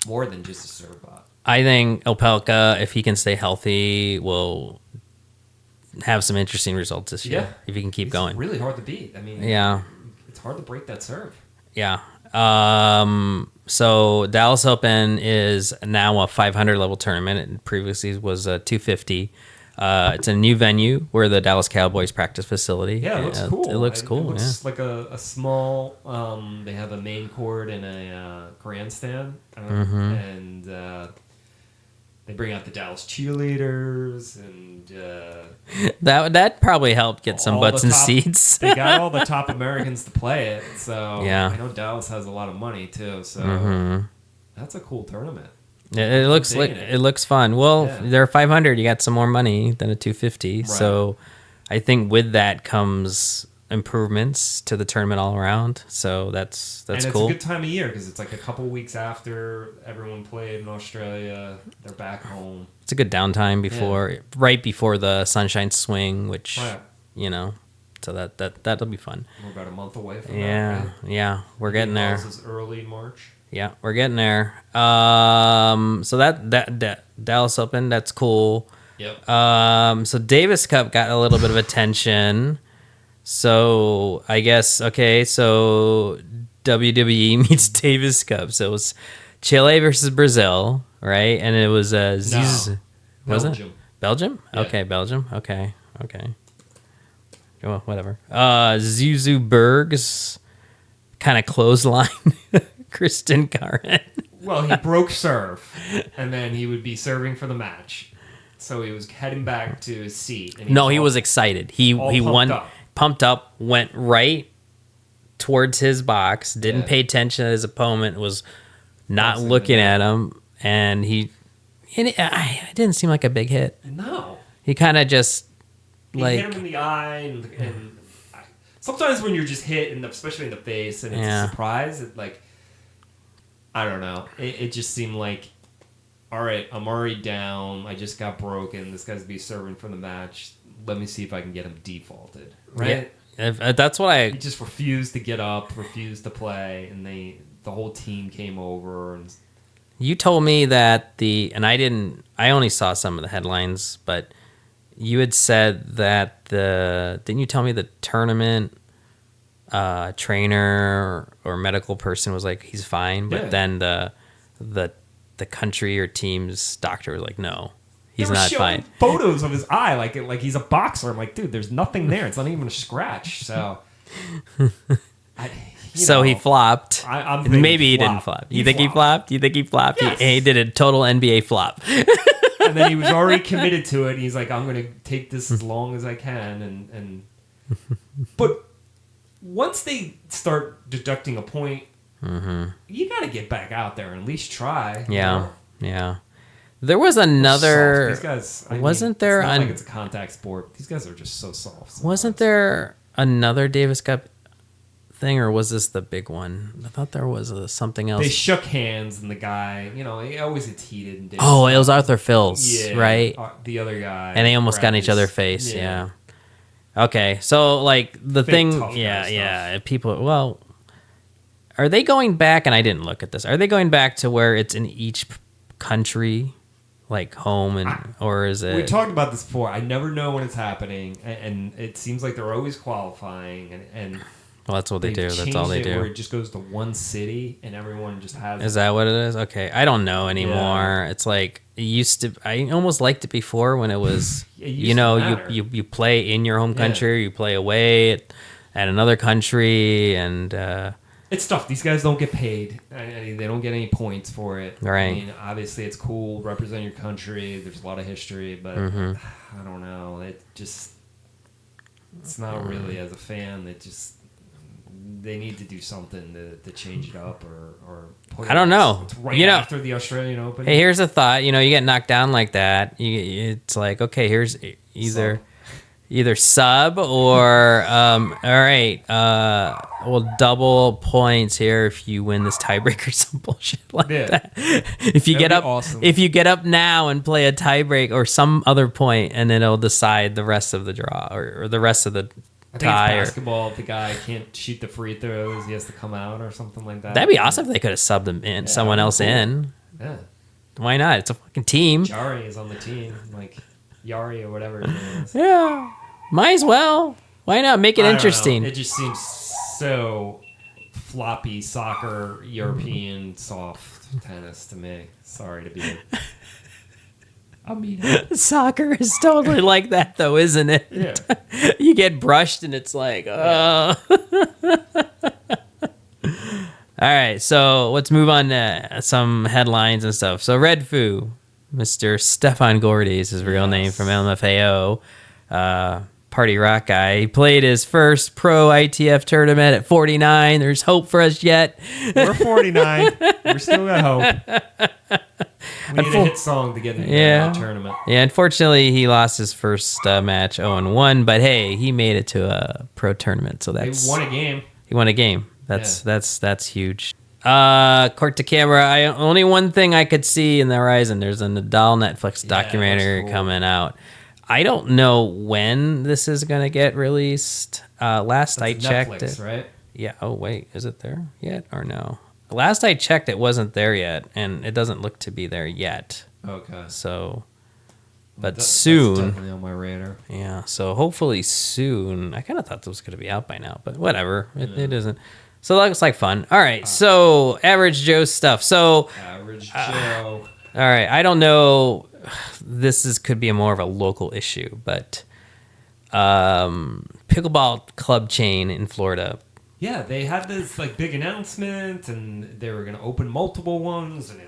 More than just a serve bot. I think Opelka, if he can stay healthy, will have some interesting results this year. If he can keep going. Really hard to beat. I mean, it's hard to break that serve. Yeah. So Dallas Open is now a 500 level tournament. It previously was a 250. It's a new venue where the Dallas Cowboys practice facility. Yeah, it looks cool. It looks cool. It looks like a small. They have a main court and a grandstand, and they bring out the Dallas cheerleaders, and that probably helped get some butts in seats. They got all the top Americans to play it, so yeah. I know Dallas has a lot of money too, so that's a cool tournament. It looks fun. Well, they're 500. You got some more money than a 250. Right. So I think with that comes improvements to the tournament all around. So that's and cool. It's a good time of year because it's like a couple weeks after everyone played in Australia. They're back home. It's a good downtime right before the Sunshine Swing, which you know. So that'll be fun. We're about a month away from that. Right? Yeah, we're getting there. This is early March. Yeah, we're getting there. So that Dallas Open, that's cool. Yep. So Davis Cup got a little bit of attention. So I guess so WWE meets Davis Cup. So it was Chile versus Brazil, right? And it was Belgium. Was it Belgium? Yeah. Okay, Belgium. Okay. Well, whatever. Zuzu Berg's kind of clothesline. Kristen Karen. Well, he broke serve, and then he would be serving for the match. So he was heading back to his seat. And he was excited. He pumped up, went right towards his box, didn't pay attention to his opponent, was not looking at him, and it didn't seem like a big hit. No. He kind of just hit him in the eye, and sometimes when you're just hit, and especially in the face, and it's a surprise, it like. I don't know. It just seemed like, all right, I'm already down. I just got broken. This guy's be serving for the match. Let me see if I can get him defaulted. Right? Yeah. That's what He just refused to get up, refused to play, and the whole team came over. And you told me that I only saw some of the headlines, but you had said that didn't you tell me the tournament trainer or medical person was like, he's fine, but then the country or team's doctor was like, no, he's not fine. Photos of his eye, like he's a boxer. I'm like, dude, there's nothing there. It's not even a scratch. So, he flopped. Maybe he didn't flop. You think he flopped? Yes. He did a total NBA flop. And then he was already committed to it. And he's like, I'm going to take this as long as I can. But once they start deducting a point, you got to get back out there and at least try. Yeah. There was another. These guys, wasn't there? It's not like it's a contact sport. These guys are just so soft. Wasn't there another Davis Cup thing, or was this the big one? I thought there was something else. They shook hands, and the guy, he always gets heated. And it was Arthur Phil's, right? The other guy. And they almost got in each other's face, yeah. Okay, so, like, the thing, people, well, are they going back, and I didn't look at this, are they going back to where it's in each country, like, home, or is it? We talked about this before. I never know when it's happening, and it seems like they're always qualifying, and well, that's what they do. That's all they do. Where it just goes to one city, and everyone just has. Is that what it is? Okay, I don't know anymore. Yeah. It's like it used to. I almost liked it before when it was. You play in your home country, you play away at another country, and it's tough. These guys don't get paid. They don't get any points for it. Right. I mean, obviously, it's cool. Represent your country. There's a lot of history, but I don't know. It's not really, as a fan, they need to do something to change it up or put I don't know. It's right after the Australian Open. Hey, here's a thought. You get knocked down like that. It's like, okay, here's either sub or all right, we'll double points here if you win this tiebreaker, some bullshit like that. If you get up now and play a tiebreak or some other point, and then it'll decide the rest of the draw or the rest of the tie. It's basketball. If the guy can't shoot the free throws, he has to come out or something like that. That'd be awesome if they could have subbed them in, someone else in. Yeah. Why not? It's a fucking team. Jari is on the team, like Yari or whatever his name is. Yeah. Might as well. Why not? Make it interesting. It just seems so floppy soccer, European soft tennis to me. Sorry to be soccer is totally like that, though, isn't it? Yeah. You get brushed and it's like, oh. All right, so let's move on to some headlines and stuff. So Redfoo, Mr. Stefan Gordy is his real name from LMFAO. Party rock guy. He played his first pro ITF tournament at 49. There's hope for us yet. We're 49. We still got hope. We need a hit song to get in the tournament. Yeah, unfortunately, he lost his first match 0-1, but hey, he made it to a pro tournament, so that's... He won a game. He won a game. That's huge. Court to camera. Only one thing I could see in the horizon. There's a Nadal Netflix documentary coming out. I don't know when this is gonna get released. Last I checked, Netflix, right? Yeah. Oh wait, is it there yet or no? Last I checked, it wasn't there yet, and it doesn't look to be there yet. Okay. So, but soon. That's definitely on my radar. Yeah. So hopefully soon. I kind of thought this was gonna be out by now, but whatever. It isn't. So that looks like fun. All right. So Average Joe stuff. So Average Joe. All right. I don't know. This could be more of a local issue, but pickleball club chain in Florida. Yeah, they had this like big announcement, and they were going to open multiple ones, and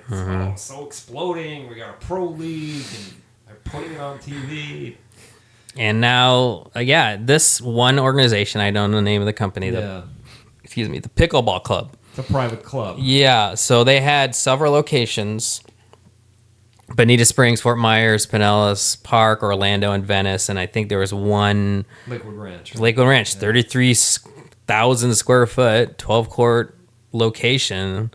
it's so exploding. We got a pro league, and they're putting it on TV. And now, this one organization, I don't know the name of the company. The Pickleball Club. It's a private club. Yeah, so they had several locations. Bonita Springs, Fort Myers, Pinellas Park, Orlando, and Venice, and I think there was one... Lakewood Ranch. Right? Lakewood Ranch, 33,000 square foot, 12-court location,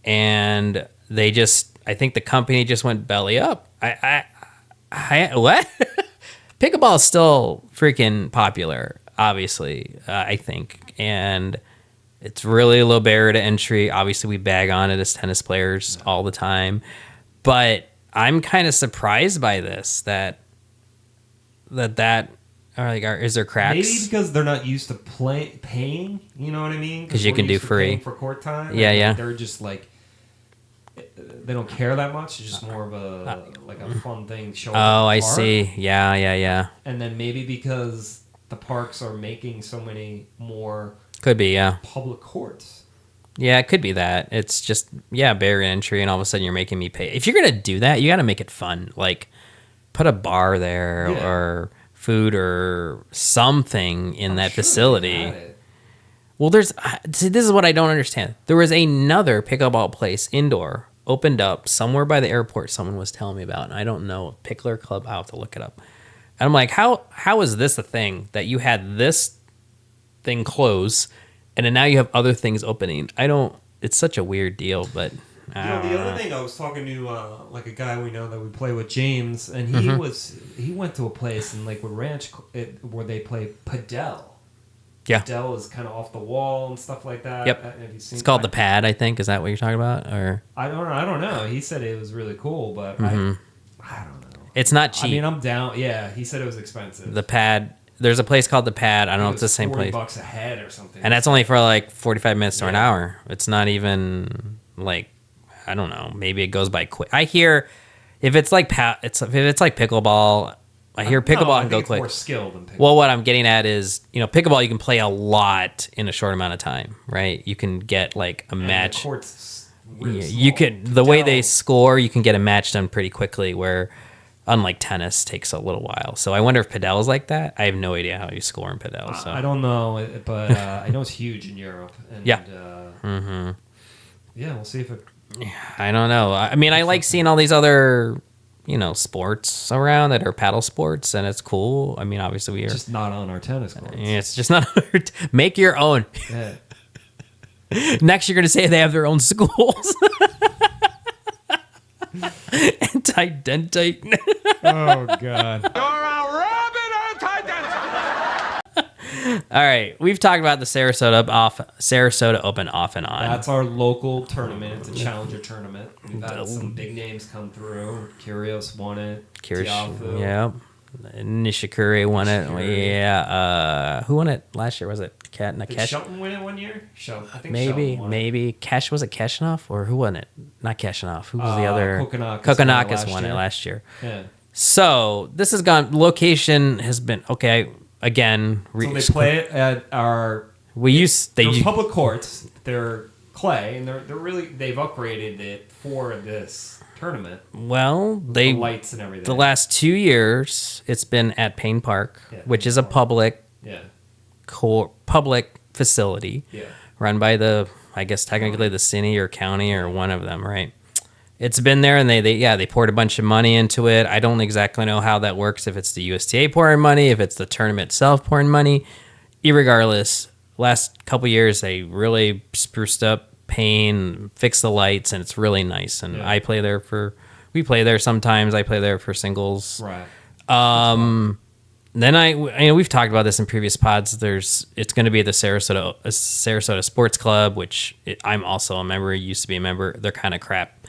and they just... I think the company just went belly up. What? Pickleball is still freaking popular, obviously, I think, and it's really a low barrier to entry. Obviously, we bag on it as tennis players all the time, but... I'm kind of surprised by this. That is there cracks? Maybe because they're not used to paying. You know what I mean? Because you can do free for court time. Yeah. They're just like they don't care that much. It's just more of a fun thing. Oh, I see. Yeah. And then maybe because the parks are making so many more. Could be public courts. Yeah, it could be that. It's just, barrier entry, and all of a sudden you're making me pay. If you're going to do that, you got to make it fun. Like, put a bar there or food or something in that facility. Well, this is what I don't understand. There was another pickleball place, indoor, opened up somewhere by the airport someone was telling me about, and I don't know, Pickler Club, I'll have to look it up. And I'm like, how is this a thing that you had this thing close and then now you have other things opening. It's such a weird deal, but the other thing, I was talking to like a guy we know that we play with, James, and he went to a place in Lakewood Ranch where they play padel. Yeah, padel is kind of off the wall and stuff like that. Yep, have you seen it's called the Pad, I think. Is that what you're talking about? Or I don't know. He said it was really cool, but I don't know. It's not cheap. I mean, I'm down. Yeah, he said it was expensive. The Pad. There's a place called the Pad. I don't know if it's the same place. $40 a head or something. And that's only for like 45 minutes to an hour. It's not even like, I don't know. Maybe it goes by quick. I hear if it's like pickleball, I hear pickleball can go quick. More skilled than pickleball. Well, what I'm getting at is, pickleball you can play a lot in a short amount of time, right? You can get like a match. The court's really small. You can the way they score, you can get a match done pretty quickly. Where unlike tennis, takes a little while. So I wonder if padel is like that. I have no idea how you score in padel. So I don't know, but I know it's huge in Europe. And, yeah. Yeah, we'll see if it. I don't know. I mean, I like seeing all these other, sports around that are paddle sports, and it's cool. I mean, obviously we are just not on our tennis courts. It's just not. Make your own. Yeah. Next, you're gonna say they have their own schools. Anti-dentite. Oh, God. You're a rabid anti-dentite. All right. We've talked about the Sarasota Open off and on. That's our local tournament. It's a challenger tournament. We've had some big names come through. Kyrgios won it. Tiafoe. Yeah. Nishikori won it. Yeah. Who won it last year? Was it Did Shelton win it one year? I think maybe. Was it Kashanov or who won it? Not Kashanov. Who was the other? Kokonakis won it last year. Yeah. So this has gone. Location has been okay. Again, so they play it at our. They're public courts. They're clay, and they've upgraded it for this tournament. Well, the lights and everything. The last 2 years, it's been at Payne Park, which is a public facility run by technically the city or county or one of them, right? It's been there, and they poured a bunch of money into it. I don't exactly know how that works, if it's the USTA pouring money, if it's the tournament itself pouring money. Irregardless, last couple years, they really spruced up Payne, fixed the lights, and it's really nice. And we play there sometimes. I play there for singles. Right. Then we've talked about this in previous pods. It's going to be at the Sarasota Sports Club, which I'm also a member. Used to be a member. They're kind of crap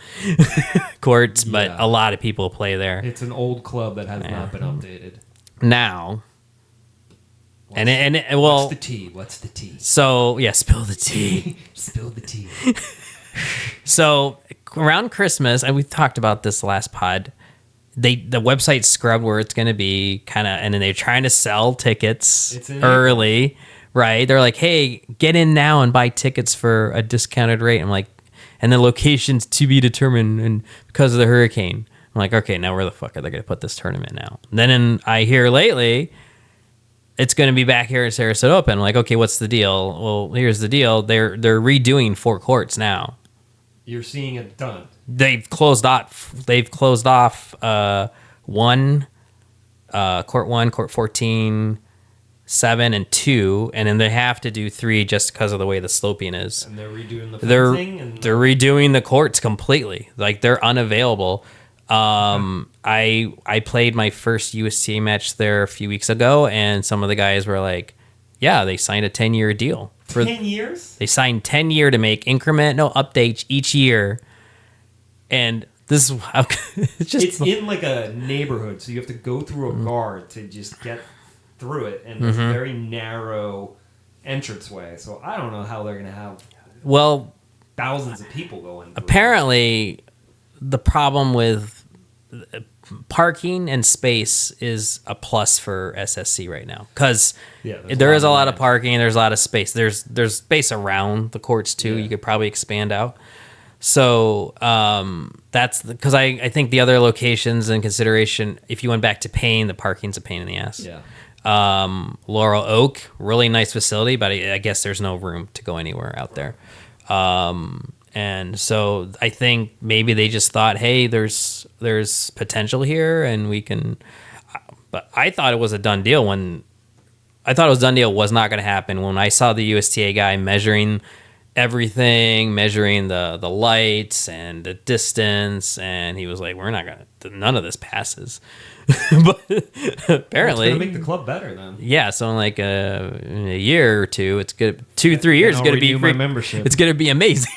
courts, but a lot of people play there. It's an old club that has not been updated now. What's the tea? What's the tea? So spill the tea. Spill the tea. So around Christmas, and we talked about this last pod. The website scrubbed where it's going to be and then they're trying to sell tickets early, right? They're like, hey, get in now and buy tickets for a discounted rate. I'm like, and the location's to be determined and because of the hurricane. I'm like, okay, now where the fuck are they going to put this tournament now? And then I hear lately, it's going to be back here at Sarasota Open. I'm like, okay, what's the deal? Well, here's the deal. They're redoing 4 courts now. You're seeing it done. They've closed off one, court 1, court 14, 7, and 2, and then they have to do 3 just because of the way the sloping is. And they're redoing the fencing. They're redoing the courts completely. Like they're unavailable. I played my first USTA match there a few weeks ago, and some of the guys were like, "Yeah, they signed a 10-year deal." 10 years? They signed 10-year to make incremental updates each year. And this is how it's in like a neighborhood, so you have to go through a guard to just get through it, and it's a very narrow entranceway. So I don't know how they're gonna have thousands of people going through. Apparently, the problem with parking and space is a plus for SSC right now because there is a lot of parking. There's a lot of space. There's space around the courts too. You could probably expand out. So that's because I think the other locations in consideration, if you went back to Payne, the parking's a pain in the ass. Laurel Oak, really nice facility, but I guess there's no room to go anywhere out there. And so I think maybe they just thought, hey, there's potential here and we can. But I thought it was a done deal when I thought it was done deal was not going to happen when I saw the USTA guy measuring everything, measuring the lights and the distance, and he was like, "We're not gonna. None of this passes." But apparently, it's gonna make the club better then. Yeah, so in like in a year or two, it's good. 2-3 years, it's gonna be my membership. It's gonna be amazing.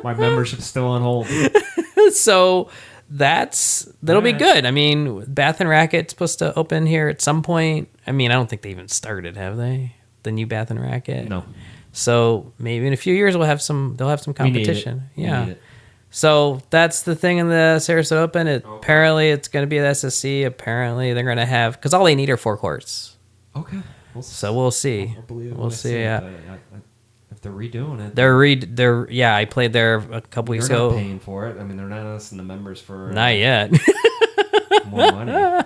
My membership's still on hold. So that'll be good. I mean, Bath and Racket's supposed to open here at some point. I mean, I don't think they even started, have they? The new Bath and Racket? No. So maybe in a few years they'll have some competition. Yeah. So that's the thing in the Sarasota Open. Apparently it's going to be at SSC. Apparently they're going to have, because all they need are 4 courts. Okay. So we'll see. We'll see. Yeah. If they're redoing it, they're yeah. I played there a couple weeks ago. They're not paying for it. I mean, they're not asking the members for not yet. More money.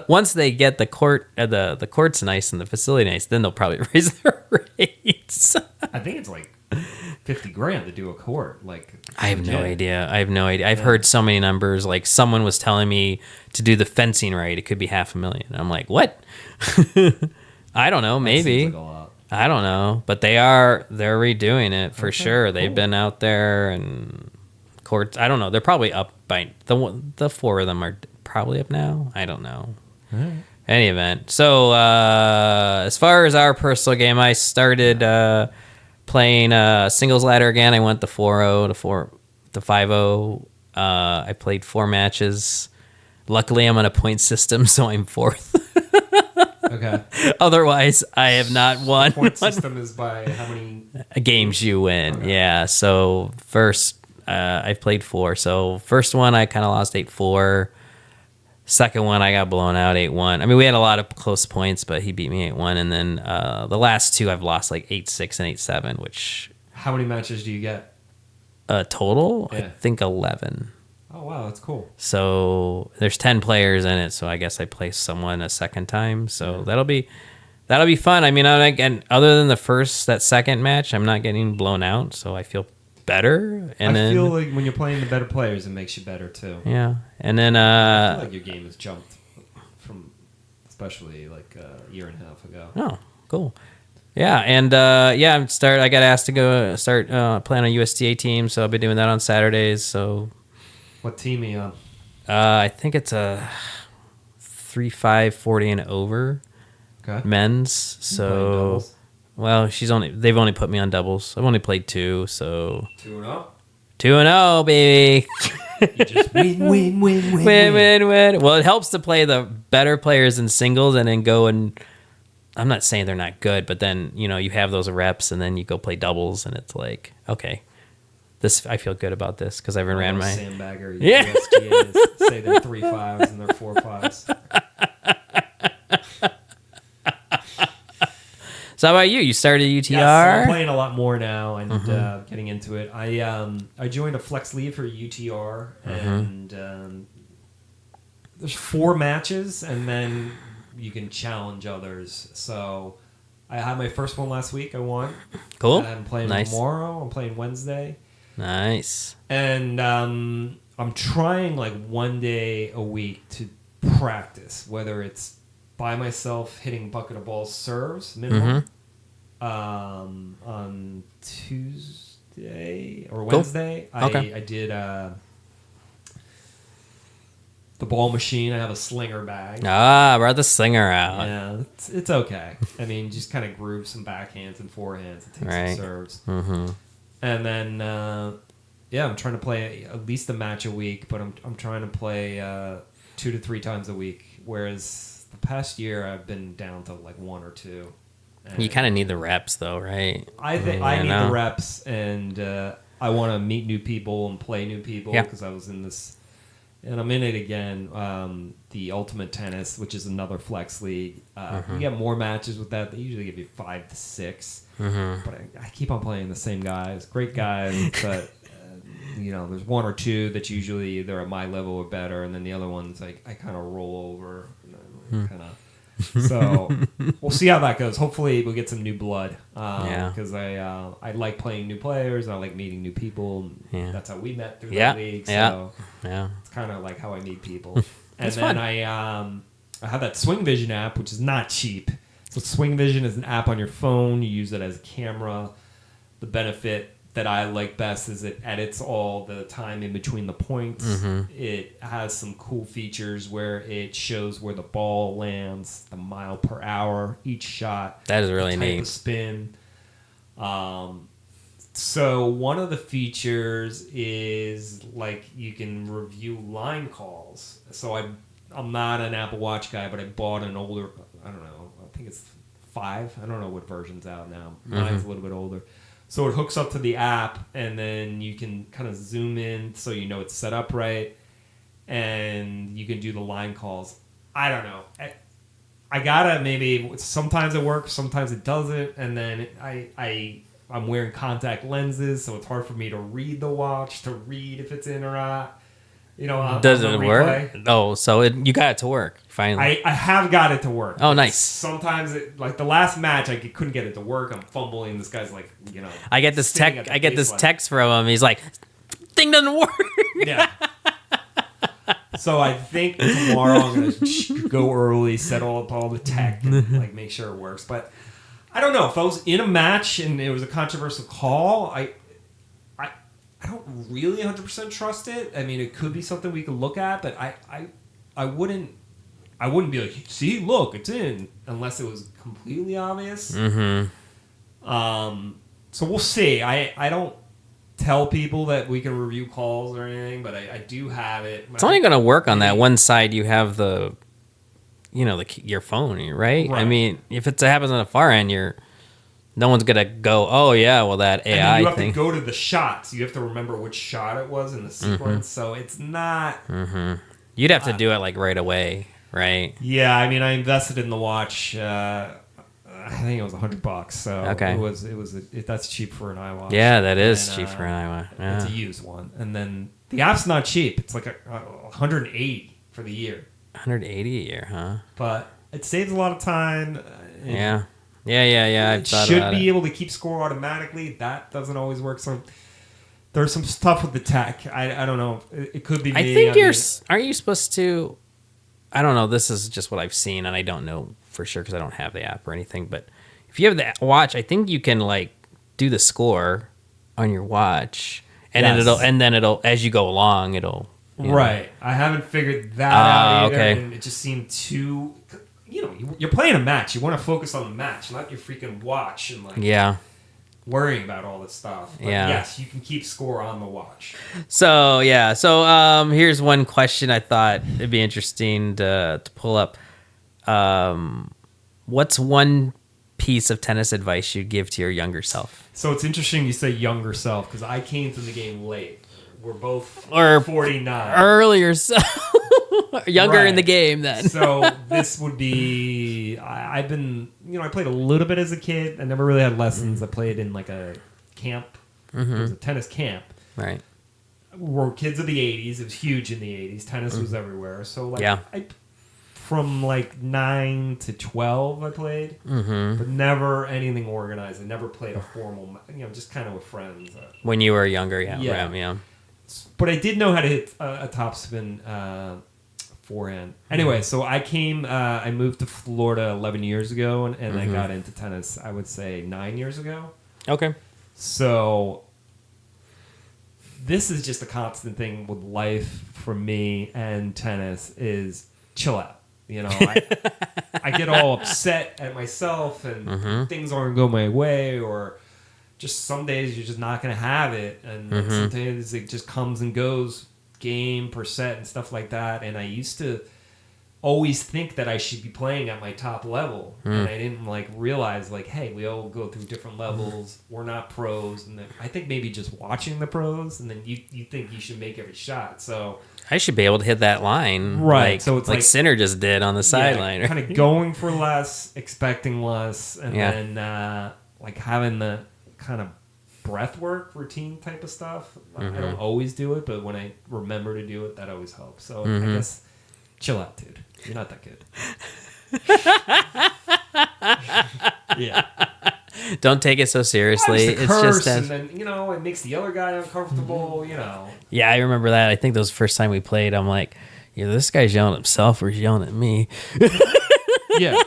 Once they get the court, the court's nice and the facility nice, then they'll probably raise their rates. I think it's like $50,000 to do a court. Like I have no idea. I've heard so many numbers. Like someone was telling me to do the fencing right, it could be $500,000. I'm like, what? I don't know. Maybe. Like a lot. I don't know, but they're redoing it for sure. Cool. They've been out there and courts. I don't know. They're probably up by the 4 of them are probably up now. I don't know. All right. Any event. So as far as our personal game, I started playing singles ladder again. I went the 4-0 to 5-0. I played 4 matches. Luckily, I'm on a point system, so I'm 4th. Okay. Otherwise, I have not won. The point system is by how many games you win. Okay. Yeah. So first, I've played 4. So first one, I kind of lost 8-4. Second one, I got blown out 8-1. I mean, we had a lot of close points, but he beat me 8-1. And then the last 2, I've lost like 8-6 and 8-7. Which how many matches do you get? Total, yeah. I think 11. Oh wow, that's cool. So there's 10 players in it, so I guess I play someone a second time. So that'll be fun. I mean, and other than that second match, I'm not getting blown out, so I feel better. And I feel like when you're playing the better players, it makes you better too. Yeah, and then I feel like your game has jumped from, especially like a year and a half ago. Oh, cool. Yeah, and I got asked to start playing on a USTA team, so I'll be doing that on Saturdays. So. What team are you on? I think it's a 3-5 40 and over. Okay. Men's. So, well, they've only put me on doubles. I've only played 2, so 2-0. 2-0, baby. You just win. Well, it helps to play the better players in singles and then go and. I'm not saying they're not good, but then you have those reps and then you go play doubles and it's like okay. I feel good about this because I've ran my sandbagger. Yeah. Say they're 3-5s and they're 4-5s. So how about you? You started UTR? Yes, I'm playing a lot more now and getting into it. I joined a flex league for UTR and there's 4 matches and then you can challenge others. So I had my first one last week. I won. Cool. And I'm playing tomorrow. I'm playing Wednesday. Nice. And I'm trying like one day a week to practice, whether it's by myself hitting bucket of balls serves minimum on Tuesday or Wednesday. Cool. Okay. I did the ball machine. I have a slinger bag. Brought the slinger out. Yeah, it's okay. I mean, just kind of groove some backhands and forehands and take some serves. Mm-hmm. And then, I'm trying to play at least a match a week, but I'm trying to play 2 to 3 times a week. Whereas the past year, I've been down to like 1 or 2. And you kind of need the reps, though, right? I think I need the reps, and I want to meet new people and play new people because I was in this, and I'm in it again. The Ultimate Tennis, which is another flex league. You get more matches with that. They usually give you 5 to 6. But I keep on playing the same guys, great guys, but there's 1 or 2 that usually they're at my level or better, and then the other ones I kind of roll over, So we'll see how that goes. Hopefully we'll get some new blood, because I like playing new players, and I like meeting new people. That's how we met through the league. So it's kind of like how I meet people. And then I I have that SwingVision app, which is not cheap. So SwingVision is an app on your phone. You use it as a camera. The benefit that I like best is it edits all the time in between the points. It has some cool features where it shows where the ball lands, the mile per hour, each shot. That is really the type neat. of spin. So one of the features is like you can review line calls. So I'm not an Apple Watch guy, but I bought an older, I don't know, I think it's 5. I don't know what version's out now. Mine's a little bit older. So it hooks up to the app, and then you can kind of zoom in so you know it's set up right, and you can do the line calls. I don't know. I gotta maybe, sometimes it works, sometimes it doesn't, and then I'm wearing contact lenses, so it's hard for me to read the watch, to read if it's in or not. You know, does it work? Oh, so you got it to work finally. I have got it to work. Oh, nice. Sometimes, like the last match, I couldn't get it to work. I'm fumbling. This guy's like, you know. I get this text from him. He's like, "Thing doesn't work." Yeah. So I think tomorrow I'm gonna go early, settle up all the tech, and like make sure it works. But I don't know if I was in a match and it was a controversial call. I don't really 100% trust it. I mean, it could be something we could look at, but I wouldn't be like, see, look, it's in, unless it was completely obvious. So we'll see. I don't tell people that we can review calls or anything, but I do have it. It's only going to work on that one side. You have your phone, right? I mean, if it happens on the far end, no one's going to go, oh, yeah, well, that AI and you have thing. to go to the shots. You have to remember which shot it was in the sequence. So it's not... You'd have to do it like right away, right? Yeah, I mean, I invested in the watch. I think it was $100. So okay. That's cheap for an iWatch. Yeah, that is cheap for an iWatch. Yeah. It's a used one. And then the app's not cheap. It's like $180 for the year. $180 a year, huh? But it saves a lot of time. Yeah. It should be able to keep score automatically. That doesn't always work. So there's some stuff with the tech. I don't know. It could be me. I think aren't you supposed to... I don't know. This is just what I've seen, and I don't know for sure because I don't have the app or anything. But if you have the watch, I think you can like do the score on your watch, and then it'll as you go along, it'll. Right. I haven't figured that out either. Okay. And it just seemed too. You're playing a match. You want to focus on the match, not your freaking watch and like worrying about all this stuff. But yes, you can keep score on the watch. So here's one question I thought it'd be interesting to pull up. What's one piece of tennis advice you'd give to your younger self? So it's interesting you say younger self because I came to the game late. We're both 49. Earlier, so younger in the game then. So this would be, I've been, I played a little bit as a kid. I never really had lessons. I played in like a camp. It was a tennis camp. Right. We're kids of the 80s. It was huge in the 80s. Tennis was everywhere. So like, from like 9 to 12 I played, but never anything organized. I never played a formal, just kind of with friends. When you were younger, yeah. But I did know how to hit a topspin forehand. Anyway, so I moved to Florida 11 years ago, and I got into tennis, I would say 9 years ago. Okay. So this is just a constant thing with life for me and tennis is chill out. I get all upset at myself and things aren't going my way, or just some days you're just not going to have it. And sometimes it just comes and goes, game per set and stuff like that. And I used to always think that I should be playing at my top level. And I didn't realize hey, we all go through different levels. We're not pros. And then I think maybe just watching the pros, and then you think you should make every shot. So I should be able to hit that line. Right. So it's like Sinner just did on the sideline. Kind of going for less, expecting less, and then having the kind of breath work routine type of stuff. I don't always do it, but when I remember to do it, that always helps. So I guess chill out, dude. You're not that good. Yeah. Don't take it so seriously. It's just and then it makes the other guy uncomfortable. Yeah, I remember that. I think that was the first time we played. I'm like, either this guy's yelling at himself or he's yelling at me. Yeah.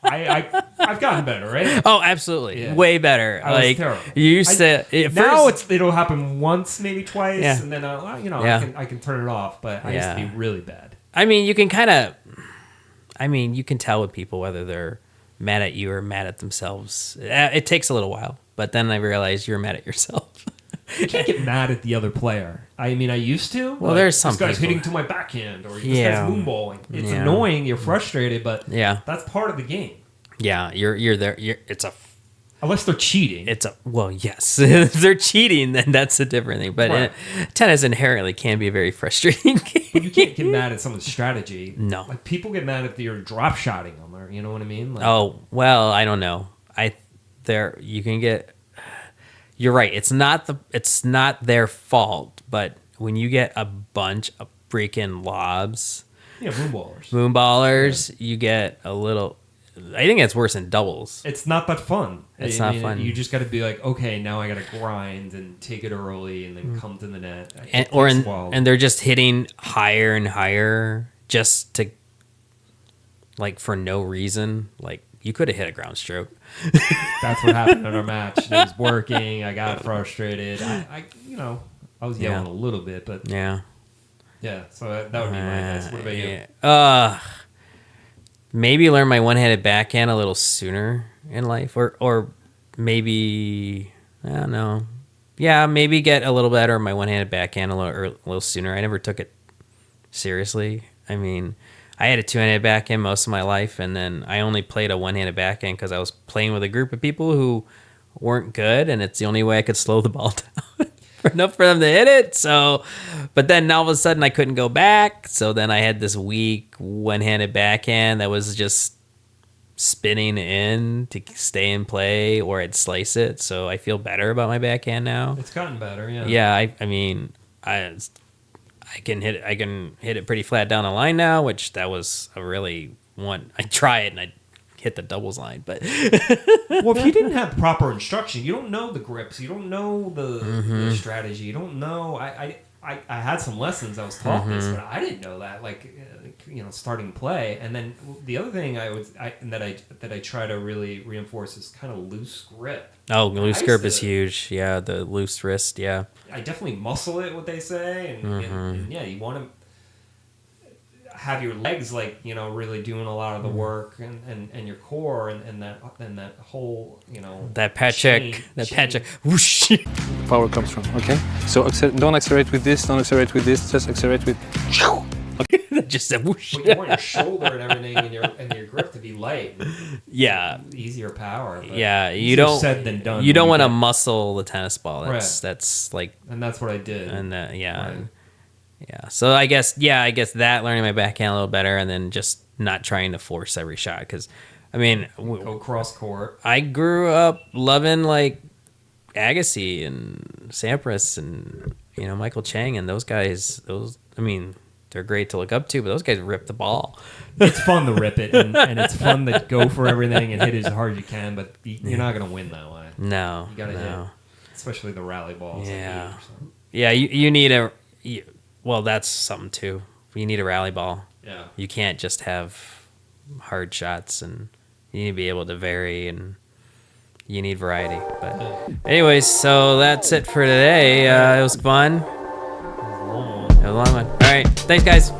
I've gotten better, right? Oh, absolutely. Yeah. Way better. I was Like terrible. you used to. Now it'll happen once, maybe twice, Yeah. and then Yeah. I can turn it off. But I used to be really bad. I mean, you can kind of. I mean, you can tell with people whether they're mad at you or mad at themselves. It takes a little while, but then I realized you're mad at yourself. You can't get mad at the other player. I mean, I used to. Well, there's some this guy's people. hitting to my backhand, or this Yeah. guy's moonballing. It's Yeah. annoying. You're frustrated, but Yeah. that's part of the game. Yeah, you're there. It's a. Unless they're cheating. It's a well, yes. If they're cheating, then that's a different thing. But Right. tennis inherently can be a very frustrating game. But you can't get mad at someone's strategy. No. Like people get mad if you're drop shotting them, or you know what I mean. Like, Oh well, I don't know. You can get. You're right. It's not their fault, but when you get a bunch of freaking lobs, yeah, moonballers. Moonballers, you get a little. I think it's worse than doubles. It's not that fun. It's not fun. You just got to be like, okay, now I got to grind and take it early, and then come to the net. And they're just hitting higher and higher just to, like, for no reason. Like, you could have hit a ground stroke. That's what happened in our match. It was working. I got frustrated. I was yelling a little bit, but yeah. So that would be my advice. What about you? Maybe learn my one-handed backhand a little sooner in life, or maybe I don't know. Yeah, maybe get a little better at my one-handed backhand a little sooner. I never took it seriously. I mean, I had a two-handed backhand most of my life, and then I only played a one-handed backhand because I was playing with a group of people who weren't good, and it's the only way I could slow the ball down enough for them to hit it. So, but then all of a sudden I couldn't go back. So then I had this weak one-handed backhand that was just spinning in to stay in play, or I'd slice it. So I feel better about my backhand now. It's gotten better, yeah. Yeah, I mean, I can hit it. I can hit it pretty flat down the line now, which that was a really one. I try it and I hit the doubles line, but well, if you didn't have proper instruction, you don't know the grips, you don't know the strategy, you don't know. I had some lessons. I was taught this, but I didn't know that. Like, starting play, and then the other thing that I try to really reinforce is kind of loose grip. Oh, loose grip is huge. Yeah, the loose wrist. Yeah, I definitely muscle it, what they say, and yeah, you want to have your legs really doing a lot of the work, and your core and that whole that pat check whoosh. Power comes from. Okay, so don't accelerate with this, don't accelerate with this, just accelerate with. Okay. Just a whoosh. But you want your shoulder and everything and your grip to be light. Yeah, easier power. Yeah, you easier don't. said than done. You don't want to muscle the tennis ball. Right. That's like. And that's what I did. And yeah. Right. Yeah, so I guess that learning my backhand a little better, and then just not trying to force every shot, because, I mean, go cross court. I grew up loving like Agassi and Sampras and Michael Chang and those guys. I mean, they're great to look up to, but those guys rip the ball. It's fun to rip it, and it's fun to go for everything and hit as hard as you can, but you're not gonna win that way. No, you gotta hit, especially the rally balls. Yeah, yeah, you need well, that's something too. You need a rally ball. Yeah. You can't just have hard shots, and you need to be able to vary, and you need variety. But anyways, so that's it for today. It was fun. It was a long one. All right. Thanks, guys.